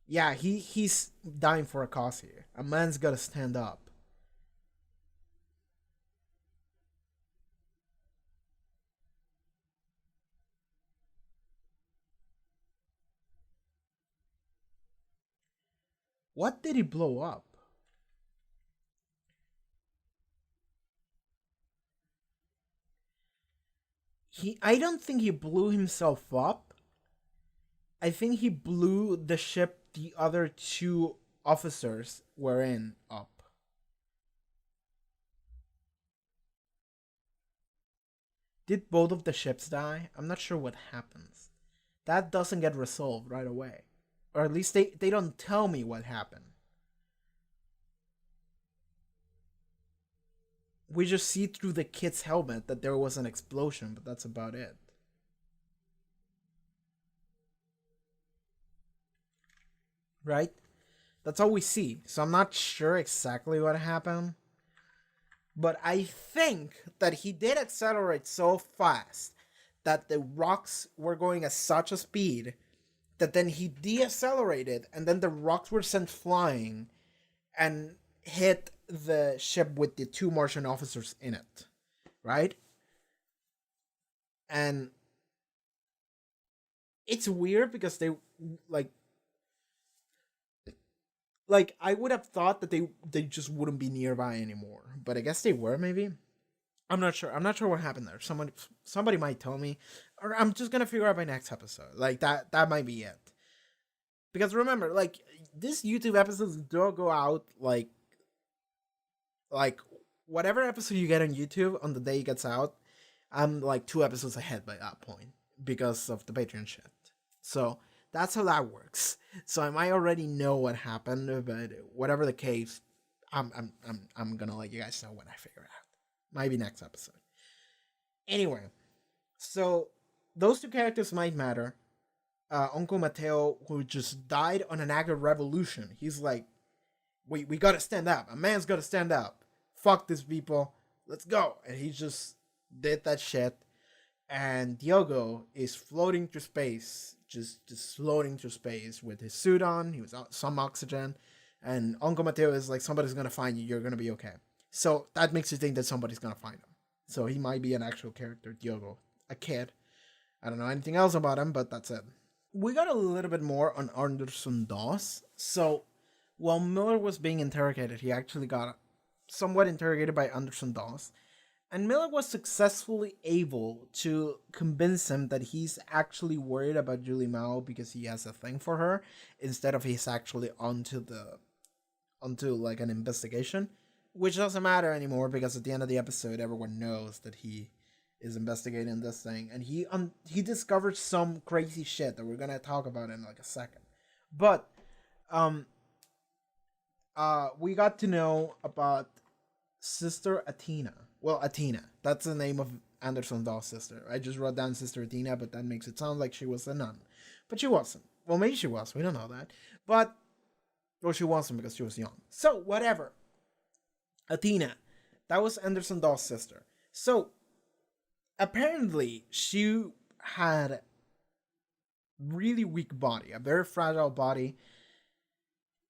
A: Yeah, he's dying for a cause here. A man's gotta stand up. What did he blow up? I don't think he blew himself up. I think he blew the ship the other two officers were in up. Did both of the ships die? I'm not sure what happens. That doesn't get resolved right away. Or at least they don't tell me what happened. We just see through the kid's helmet that there was an explosion, but that's about it. Right? That's all we see. So I'm not sure exactly what happened. But I think that he did accelerate so fast that the rocks were going at such a speed that then he deaccelerated, and then the rocks were sent flying and hit the ship with the two Martian officers in it. Right? And it's weird because they like I would have thought that they just wouldn't be nearby anymore, but I guess they were. Maybe I'm not sure. I'm not sure what happened there. Somebody might tell me, or I'm just gonna figure out by next episode. Like that might be it. Because remember, like these YouTube episodes don't go out like whatever episode you get on YouTube on the day it gets out. I'm like 2 episodes ahead by that point because of the Patreon shit. So that's how that works. So I might already know what happened, but whatever the case, I'm gonna let you guys know when I figure it out. Maybe next episode. Anyway, so those 2 characters might matter. Uncle Mateo, who just died on an act of revolution. He's like, we gotta stand up. A man's gotta stand up. Fuck these people. Let's go. And he just did that shit. And Diogo is floating through space. Just floating through space with his suit on. He was on some oxygen. And Uncle Mateo is like, somebody's gonna find you. You're gonna be okay. So that makes you think that somebody's gonna find him. So he might be an actual character, Diogo. A kid. I don't know anything else about him, but that's it. We got a little bit more on Anderson Dawes. So while Miller was being interrogated, he actually got somewhat interrogated by Anderson Dawes. And Miller was successfully able to convince him that he's actually worried about Julie Mao because he has a thing for her, instead of he's actually onto like an investigation, which doesn't matter anymore because at the end of the episode, everyone knows that he is investigating this thing, and he discovered some crazy shit that we're gonna talk about in like a second. But we got to know about Sister Athena. Well, Athena. That's the name of Anderson Dawes' sister. I just wrote down Sister Athena, but that makes it sound like she was a nun. But she wasn't. Well, maybe she was. We don't know that. But, well, she wasn't because she was young. So, whatever. Athena. That was Anderson Dawes' sister. So, apparently, she had really weak body. A very fragile body.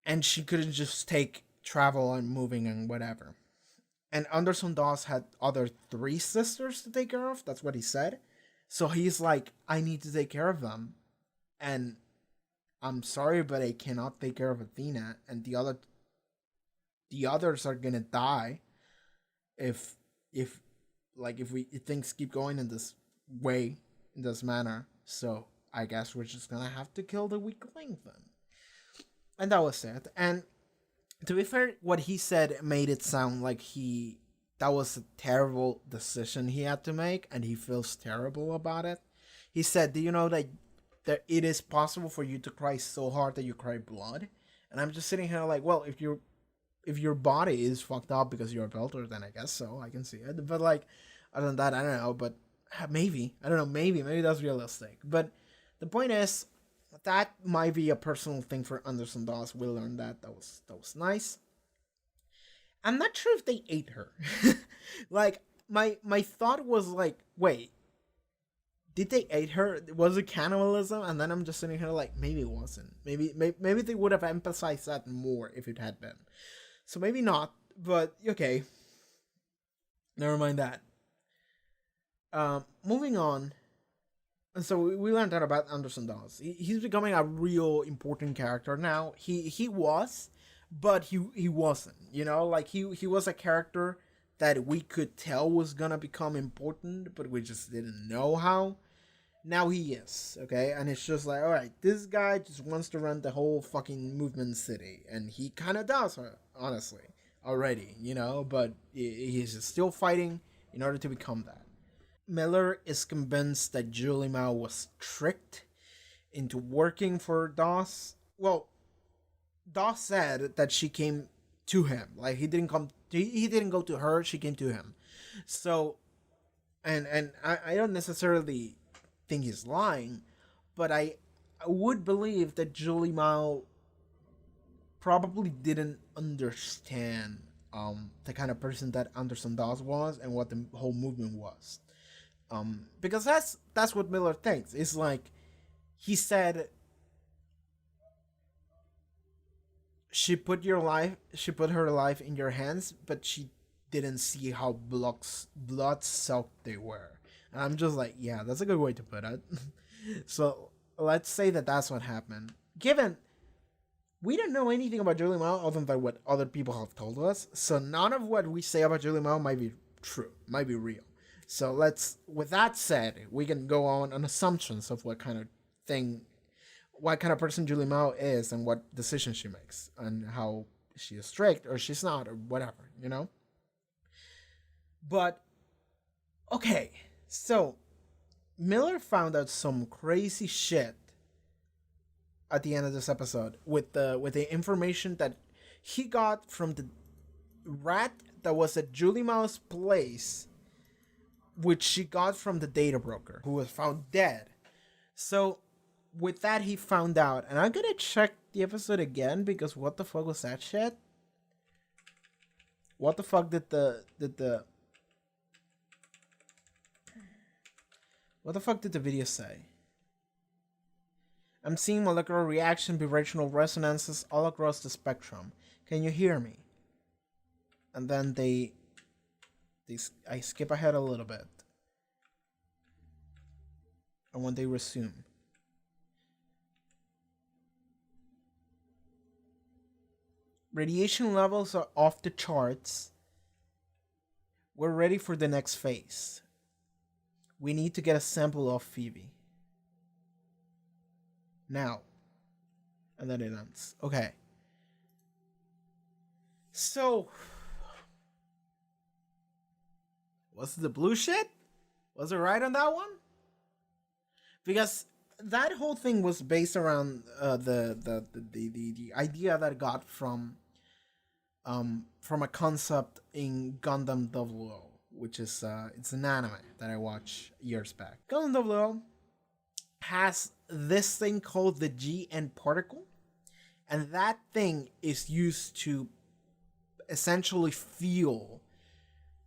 A: And she couldn't just take travel and moving and whatever. And Anderson Dawes had other 3 sisters to take care of. That's what he said. So he's like, I need to take care of them. And I'm sorry, but I cannot take care of Athena. And the others are gonna die if things keep going in this way, in this manner. So I guess we're just gonna have to kill the weak link then. And that was it. And to be fair, what he said made it sound like that was a terrible decision he had to make, and he feels terrible about it. He said, do you know that it is possible for you to cry so hard that you cry blood? And I'm just sitting here like, well, if your body is fucked up because you're a belter, then I guess so. I can see it. But like, other than that, I don't know. But maybe. I don't know. Maybe that's realistic. But the point is, that might be a personal thing for Anderson Dawes. We learned that. That was nice. I'm not sure if they ate her. Like, my thought was like, wait, did they eat her? Was it cannibalism? And then I'm just sitting here like, maybe it wasn't. Maybe they would have emphasized that more if it had been. So maybe not, but okay. Never mind that. Moving on. And so we learned that about Anderson Dawes. He's becoming a real important character now. He was, but he wasn't. You know, like he was a character that we could tell was gonna become important, but we just didn't know how. Now he is, okay? And it's just like, alright, this guy just wants to run the whole fucking movement city. And he kind of does, honestly, already, you know? But he's still fighting in order to become that. Miller is convinced that Julie Mao was tricked into working for Dawes. Well, Dawes said that she came to him. Like, he didn't go to her, she came to him. So, and I don't necessarily think he's lying, but I would believe that Julie Mao probably didn't understand the kind of person that Anderson Dawes was and what the whole movement was. Because that's what Miller thinks. It's like, he said, she put her life in your hands, but she didn't see how blood soaked they were. And I'm just like, yeah, that's a good way to put it. So let's say that that's what happened. Given we don't know anything about Julie Mao other than what other people have told us, so none of what we say about Julie Mao might be true, might be real. So with that said, we can go on assumptions of what kind of person Julie Mao is and what decisions she makes and how she is strict or she's not or whatever, you know? But, okay, so Miller found out some crazy shit at the end of this episode with the information that he got from the rat that was at Julie Mao's place, which she got from the data broker who was found dead. So with that, he found out, and I'm gonna check the episode again because what the fuck was that shit? What the fuck did the what the fuck did the video say? I'm seeing molecular reaction vibrational resonances all across the spectrum. Can you hear me? And then I skip ahead a little bit. And when they resume. Radiation levels are off the charts. We're ready for the next phase. We need to get a sample of Phoebe. Now. And then it ends. Okay. So. Was the blue shit? Was it right on that one? Because that whole thing was based around the idea that it got from a concept in Gundam 00, which is it's an anime that I watched years back. Gundam 00 has this thing called the GN particle, and that thing is used to essentially fuel.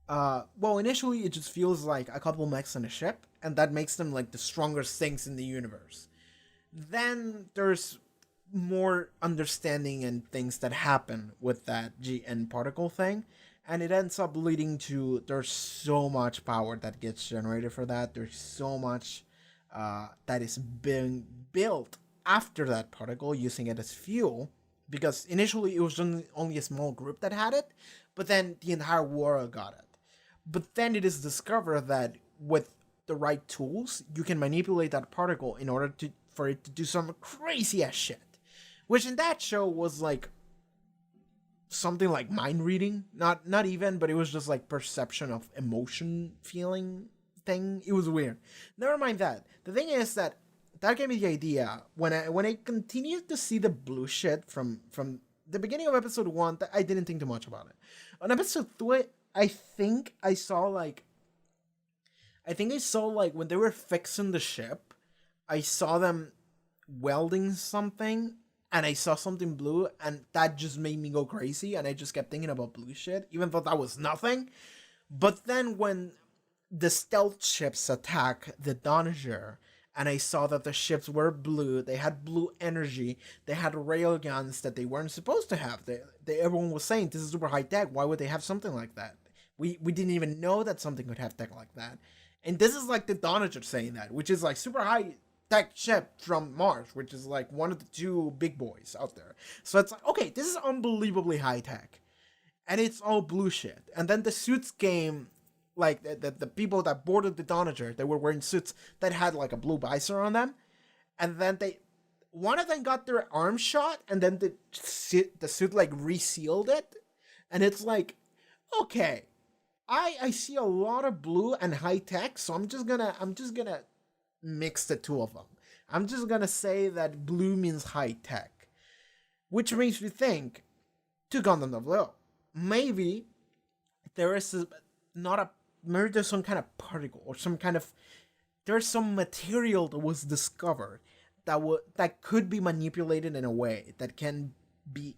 A: Well, initially it just feels like a couple mechs on a ship, and that makes them like the strongest things in the universe. Then there's more understanding and things that happen with that GN particle thing, and it ends up leading to there's so much power that gets generated for that. There's so much that is being built after that particle, using it as fuel, because initially it was only a small group that had it, but then the entire world got it. But then it is discovered that with the right tools, you can manipulate that particle in order for it to do some crazy ass shit. Which in that show was like something like mind reading. Not even, but it was just like perception of emotion feeling thing. It was weird. Never mind that. The thing is that gave me the idea when I continued to see the blue shit from the beginning of episode 1, that I didn't think too much about it. On episode 3, I think I saw like when they were fixing the ship, I saw them welding something and I saw something blue, and that just made me go crazy, and I just kept thinking about blue shit, even though that was nothing. But then when the stealth ships attack the Doniger, and I saw that the ships were blue, they had blue energy, they had rail guns that they weren't supposed to have. Everyone was saying, this is super high tech, why would they have something like that? We didn't even know that something could have tech like that. And this is like the Doniger saying that, which is like super high tech ship from Mars, which is like one of the two big boys out there. So it's like, okay, this is unbelievably high tech. And it's all blue shit. And then the suits came, like the people that boarded the Doniger, they were wearing suits that had like a blue visor on them. And then one of them got their arm shot, and then the suit like resealed it. And it's like, okay, I see a lot of blue and high tech, so I'm just gonna mix the two of them. I'm just gonna say that blue means high tech, which makes me think to Gundam 00. Maybe there is maybe there's some kind of particle or there's some material that was discovered that could be manipulated in a way that can be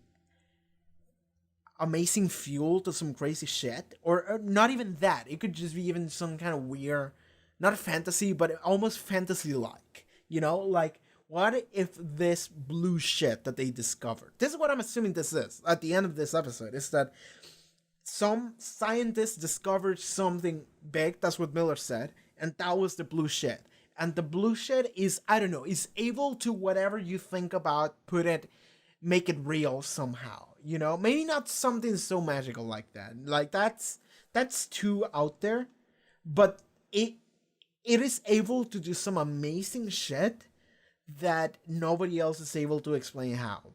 A: amazing fuel to some crazy shit, or not even that. It could just be even some kind of weird, not fantasy, but almost fantasy-like, you know? Like, what if this blue shit that they discovered, this is what I'm assuming this is, at the end of this episode, is that some scientists discovered something big, that's what Miller said, And that was the blue shit. And the blue shit is, I don't know, is able to whatever you think about, make it real somehow. You know, maybe not something so magical like that. Like that's too out there, but it is able to do some amazing shit that nobody else is able to explain how.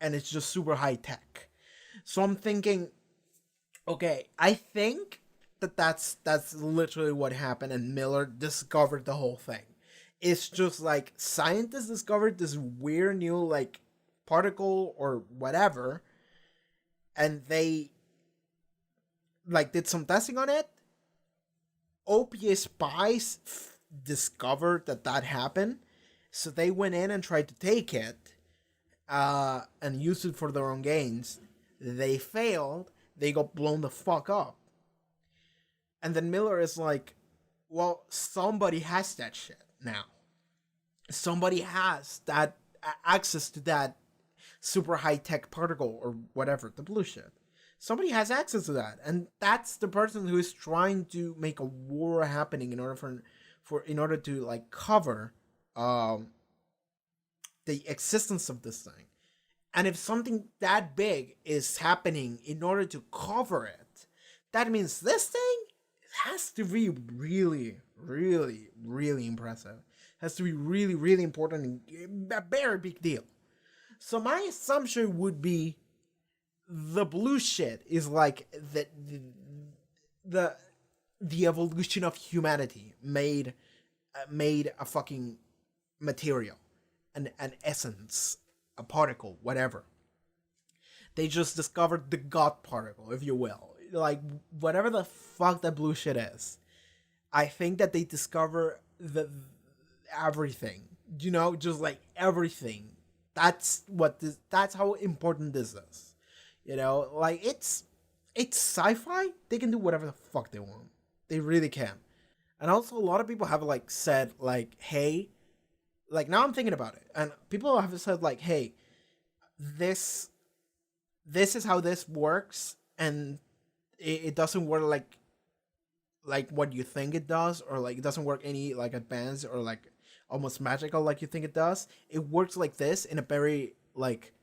A: And it's just super high tech. So I'm thinking, okay, I think that's literally what happened, and Miller discovered the whole thing. It's just like scientists discovered this weird new like particle or whatever, and they like did some testing on it. OPA spies discovered that happened, so they went in and tried to take it and use it for their own gains. They failed. They got blown the fuck up. And then Miller is like, well, somebody has that shit now. Somebody has that access to that super high-tech particle or whatever, the blue shit. Somebody has access to that, and that's the person who is trying to make a war happening in order to like cover the existence of this thing. And if something that big is happening in order to cover it, that means this thing has to be really, really, really impressive. Has to be really, really important and a very big deal. So my assumption would be the blue shit is like the evolution of humanity made a fucking material, an essence, a particle, whatever. They just discovered the God particle, if you will. Like, whatever the fuck that blue shit is. I think that they discover everything. You know, just like everything. That's how important this is. You know, like it's sci-fi. They can do whatever the fuck they want. They really can. And also a lot of people have like said like, hey, like now I'm thinking about it, and people have said like, hey, this is how this works, and it doesn't work like what you think it does, or like it doesn't work any like advanced or like almost magical like you think it does. It works like this in a very like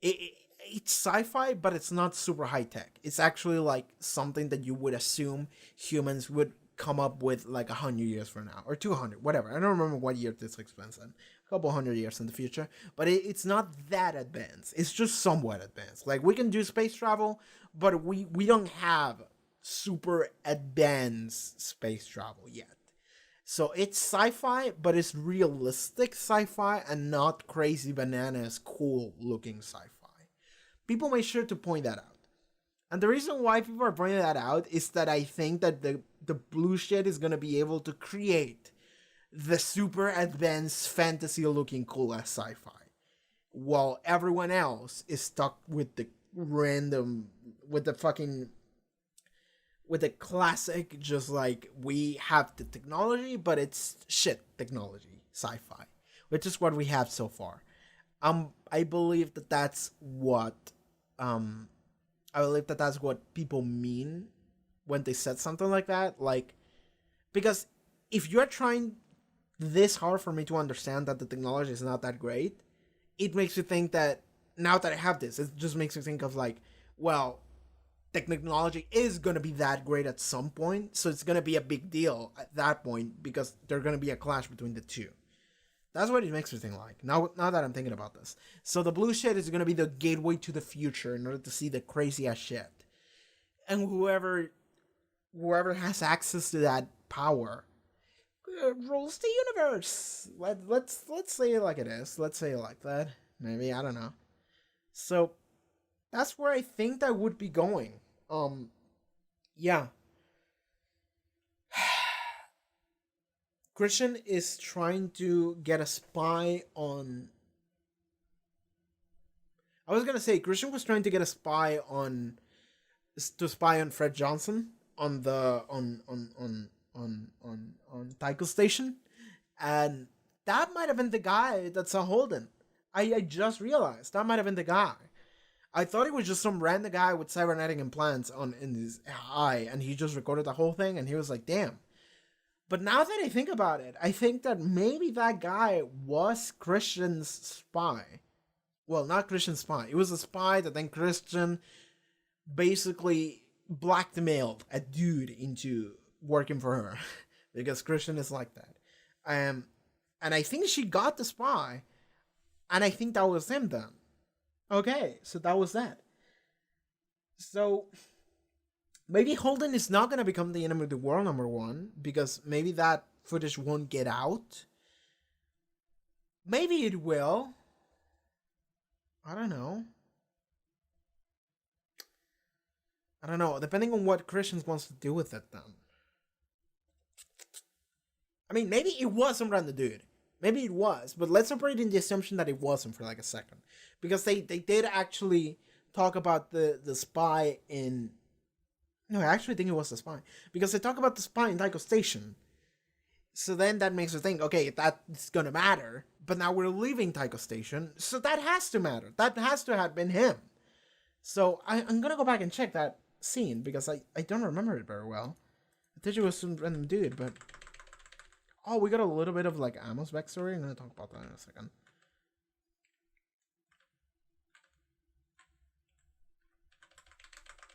A: it's sci-fi, but it's not super high tech. It's actually like something that you would assume humans would come up with like 100 years from now, or 200, whatever. I don't remember what year this Expanse in. A couple hundred years in the future, but it's not that advanced. It's just somewhat advanced. Like we can do space travel, but we don't have super advanced space travel yet. So it's sci-fi, but it's realistic sci-fi and not crazy bananas cool looking sci-fi. People make sure to point that out. And the reason why people are pointing that out is that I think that the blue shit is going to be able to create the super advanced fantasy looking cool ass sci-fi, while everyone else is stuck with the classic, just like we have the technology, but it's shit technology sci-fi, which is what we have so far. I believe that that's what people mean when they said something like that. Like, because if you're trying this hard for me to understand that the technology is not that great, it makes you think that now that I have this, it just makes me think of like, well, technology is going to be that great at some point, so it's going to be a big deal at that point because there's going to be a clash between the two. That's what it makes me think like, now that I'm thinking about this. So the blue shit is going to be the gateway to the future in order to see the crazy ass shit. And whoever has access to that power rules the universe. Let's say it like it is. Let's say it like that. Maybe, I don't know. So that's where I think that would be going. Yeah. Christian is trying to get a spy on... I was gonna say, Christian was trying to get a spy on... to spy on Fred Johnson on the... on Tycho Station. And that might have been the guy that saw Holden. I just realized that might have been the guy. I thought it was just some random guy with cybernetic implants in his eye, and he just recorded the whole thing, and he was like, damn. But now that I think about it, I think that maybe that guy was Christian's spy. Well, not Christian's spy. It was a spy that then Christian basically blackmailed a dude into working for her. Because Christian is like that. And I think she got the spy, and I think that was him then. Okay, so that was that. So maybe Holden is not going to become the enemy of the world #1, because maybe that footage won't get out. Maybe it will. I don't know. Depending on what Christians wants to do with it then. I mean, maybe it was some random dude. Maybe it was, but let's operate in the assumption that it wasn't for like a second. Because they did actually talk about the spy in... No, I actually think it was the spy. Because they talk about the spy in Tycho Station. So then that makes you think, okay, that's gonna matter. But now we're leaving Tycho Station, so that has to matter. That has to have been him. So I'm gonna go back and check that scene, because I don't remember it very well. I thought it was some random dude, but... Oh, we got a little bit of like Amos backstory. I'm gonna talk about that in a second.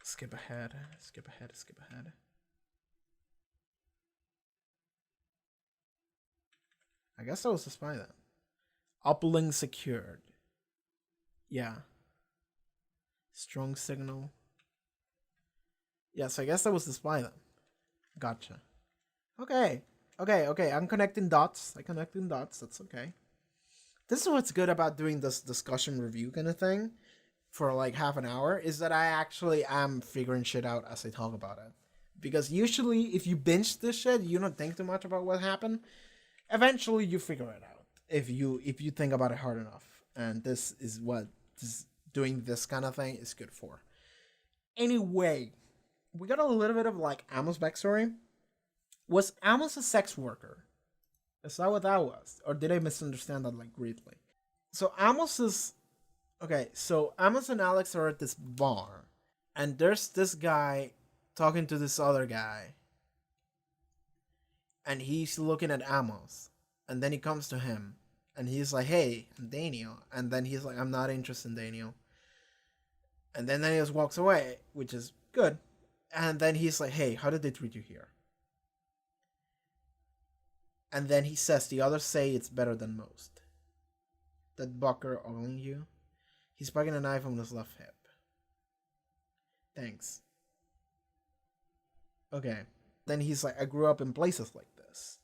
A: Skip ahead. I guess that was the spy then. Uplink secured. Yeah. Strong signal. Yes, I guess that was the spy then. Gotcha. Okay. I'm connecting dots. That's okay. This is what's good about doing this discussion review kind of thing for like half an hour, is that I actually am figuring shit out as I talk about it. Because usually if you binge this shit, you don't think too much about what happened. Eventually you figure it out if you think about it hard enough. And this is what doing this kind of thing is good for. Anyway, we got a little bit of like Amos backstory. Was Amos a sex worker? Is that what that was? Or did I misunderstand that like greatly? So Amos and Alex are at this bar, and there's this guy talking to this other guy, and he's looking at Amos, and then he comes to him, and he's like, hey, I'm Daniel. And then he's like, I'm not interested in Daniel. And then he just walks away, which is good. And then he's like, hey, how did they treat you here? And then he says, the others say it's better than most. That Bucker owing you? He's poking a knife on his left hip. Thanks. Okay. Then he's like, I grew up in places like this.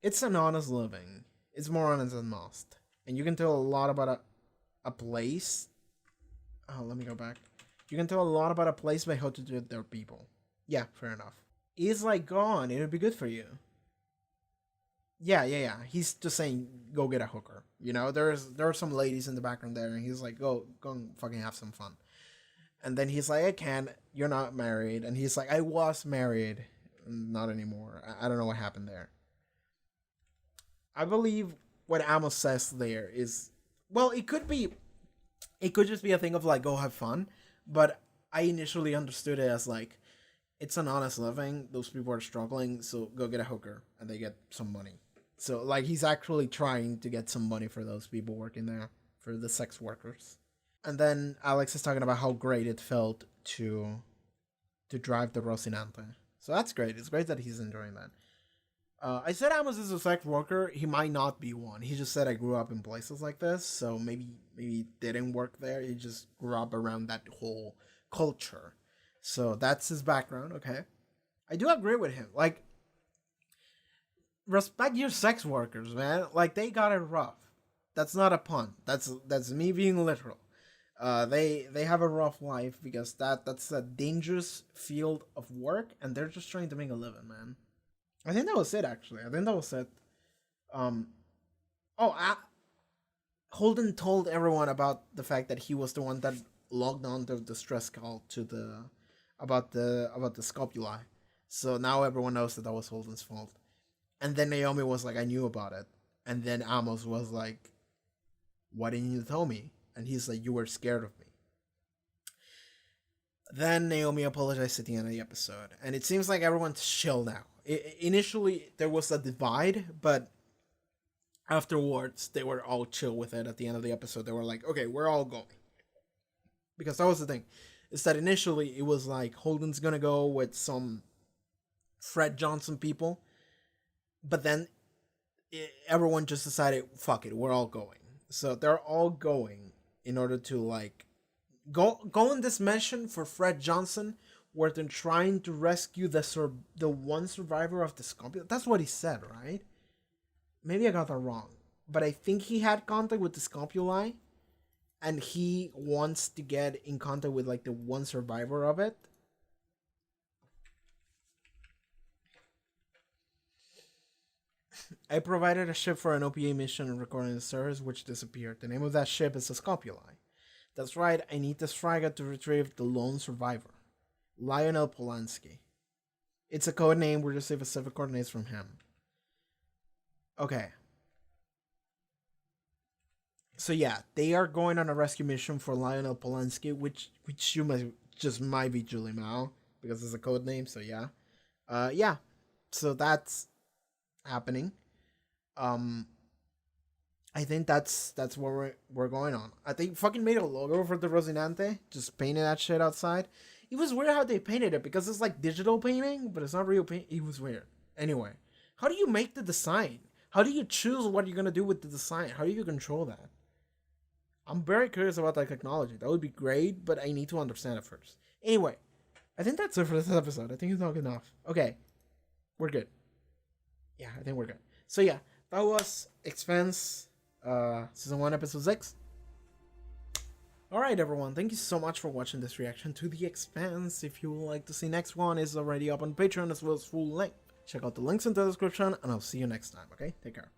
A: It's an honest living. It's more honest than most. And you can tell a lot about a place. Oh, let me go back. You can tell a lot about a place by how to treat their people. Yeah, fair enough. He's like, go on, it would be good for you. Yeah. He's just saying, go get a hooker. You know, there are some ladies in the background there, and he's like, go and fucking have some fun. And then he's like, I can't, you're not married. And he's like, I was married. Not anymore. I don't know what happened there. I believe what Amos says there is, well, it could just be a thing of like, go have fun. But I initially understood it as like, it's an honest living. Those people are struggling, so go get a hooker and they get some money. So like he's actually trying to get some money for those people working there, for the sex workers. And then Alex is talking about how great it felt to drive the Rocinante. So that's great. It's great that he's enjoying that. I said Amos is a sex worker. He might not be one. He just said I grew up in places like this, so maybe he didn't work there. He just grew up around that whole culture. So that's his background, okay? I do agree with him. Like, respect your sex workers, man. Like, they got it rough. That's not a pun. That's me being literal. They have a rough life because that's a dangerous field of work, and they're just trying to make a living, man. I think that was it, actually. Holden told everyone about the fact that he was the one that logged on to the distress call to about the scopuli. So now everyone knows that was Holden's fault. And then Naomi was like, I knew about it. And then Amos was like, why didn't you tell me? And he's like, you were scared of me. Then Naomi apologized at the end of the episode, and it seems like everyone's chill now. Initially, there was a divide, but afterwards, they were all chill with it. At the end of the episode, they were like, okay, we're all going. Because that was the thing, is that initially, it was like, Holden's gonna go with some Fred Johnson people, but then everyone just decided, fuck it, we're all going. So they're all going in order to, like, go in this mission for Fred Johnson, where they're trying to rescue the one survivor of the Scopula. That's what he said, right? Maybe I got that wrong, but I think he had contact with the Scopuli, and he wants to get in contact with, like, the one survivor of it. I provided a ship for an OPA mission recording the service, which disappeared. The name of that ship is the Scopuli. That's right, I need this frigate to retrieve the lone survivor, Lionel Polanski. It's a code name, we receive specific coordinates from him. Okay. So yeah, they are going on a rescue mission for Lionel Polanski, which you might be Julie Mao, because it's a code name, so yeah. Yeah. So that's happening. I think that's what we're going on. I think fucking made a logo for the Rocinante, just painted that shit outside. It was weird how they painted it, because it's like digital painting, but it's not real paint. It was weird. Anyway, how do you make the design? How do you choose what you're gonna do with the design? How do you control that? I'm very curious about that technology. That would be great, but I need to understand it first. Anyway, I think that's it for this episode. I think it's not enough. Okay, we're good. Yeah, I think we're good. So yeah, that was Expanse, Season 1, Episode 6. Alright everyone, thank you so much for watching this reaction to The Expanse. If you would like to see next one, it's already up on Patreon as well as full length. Check out the links in the description, and I'll see you next time, okay? Take care.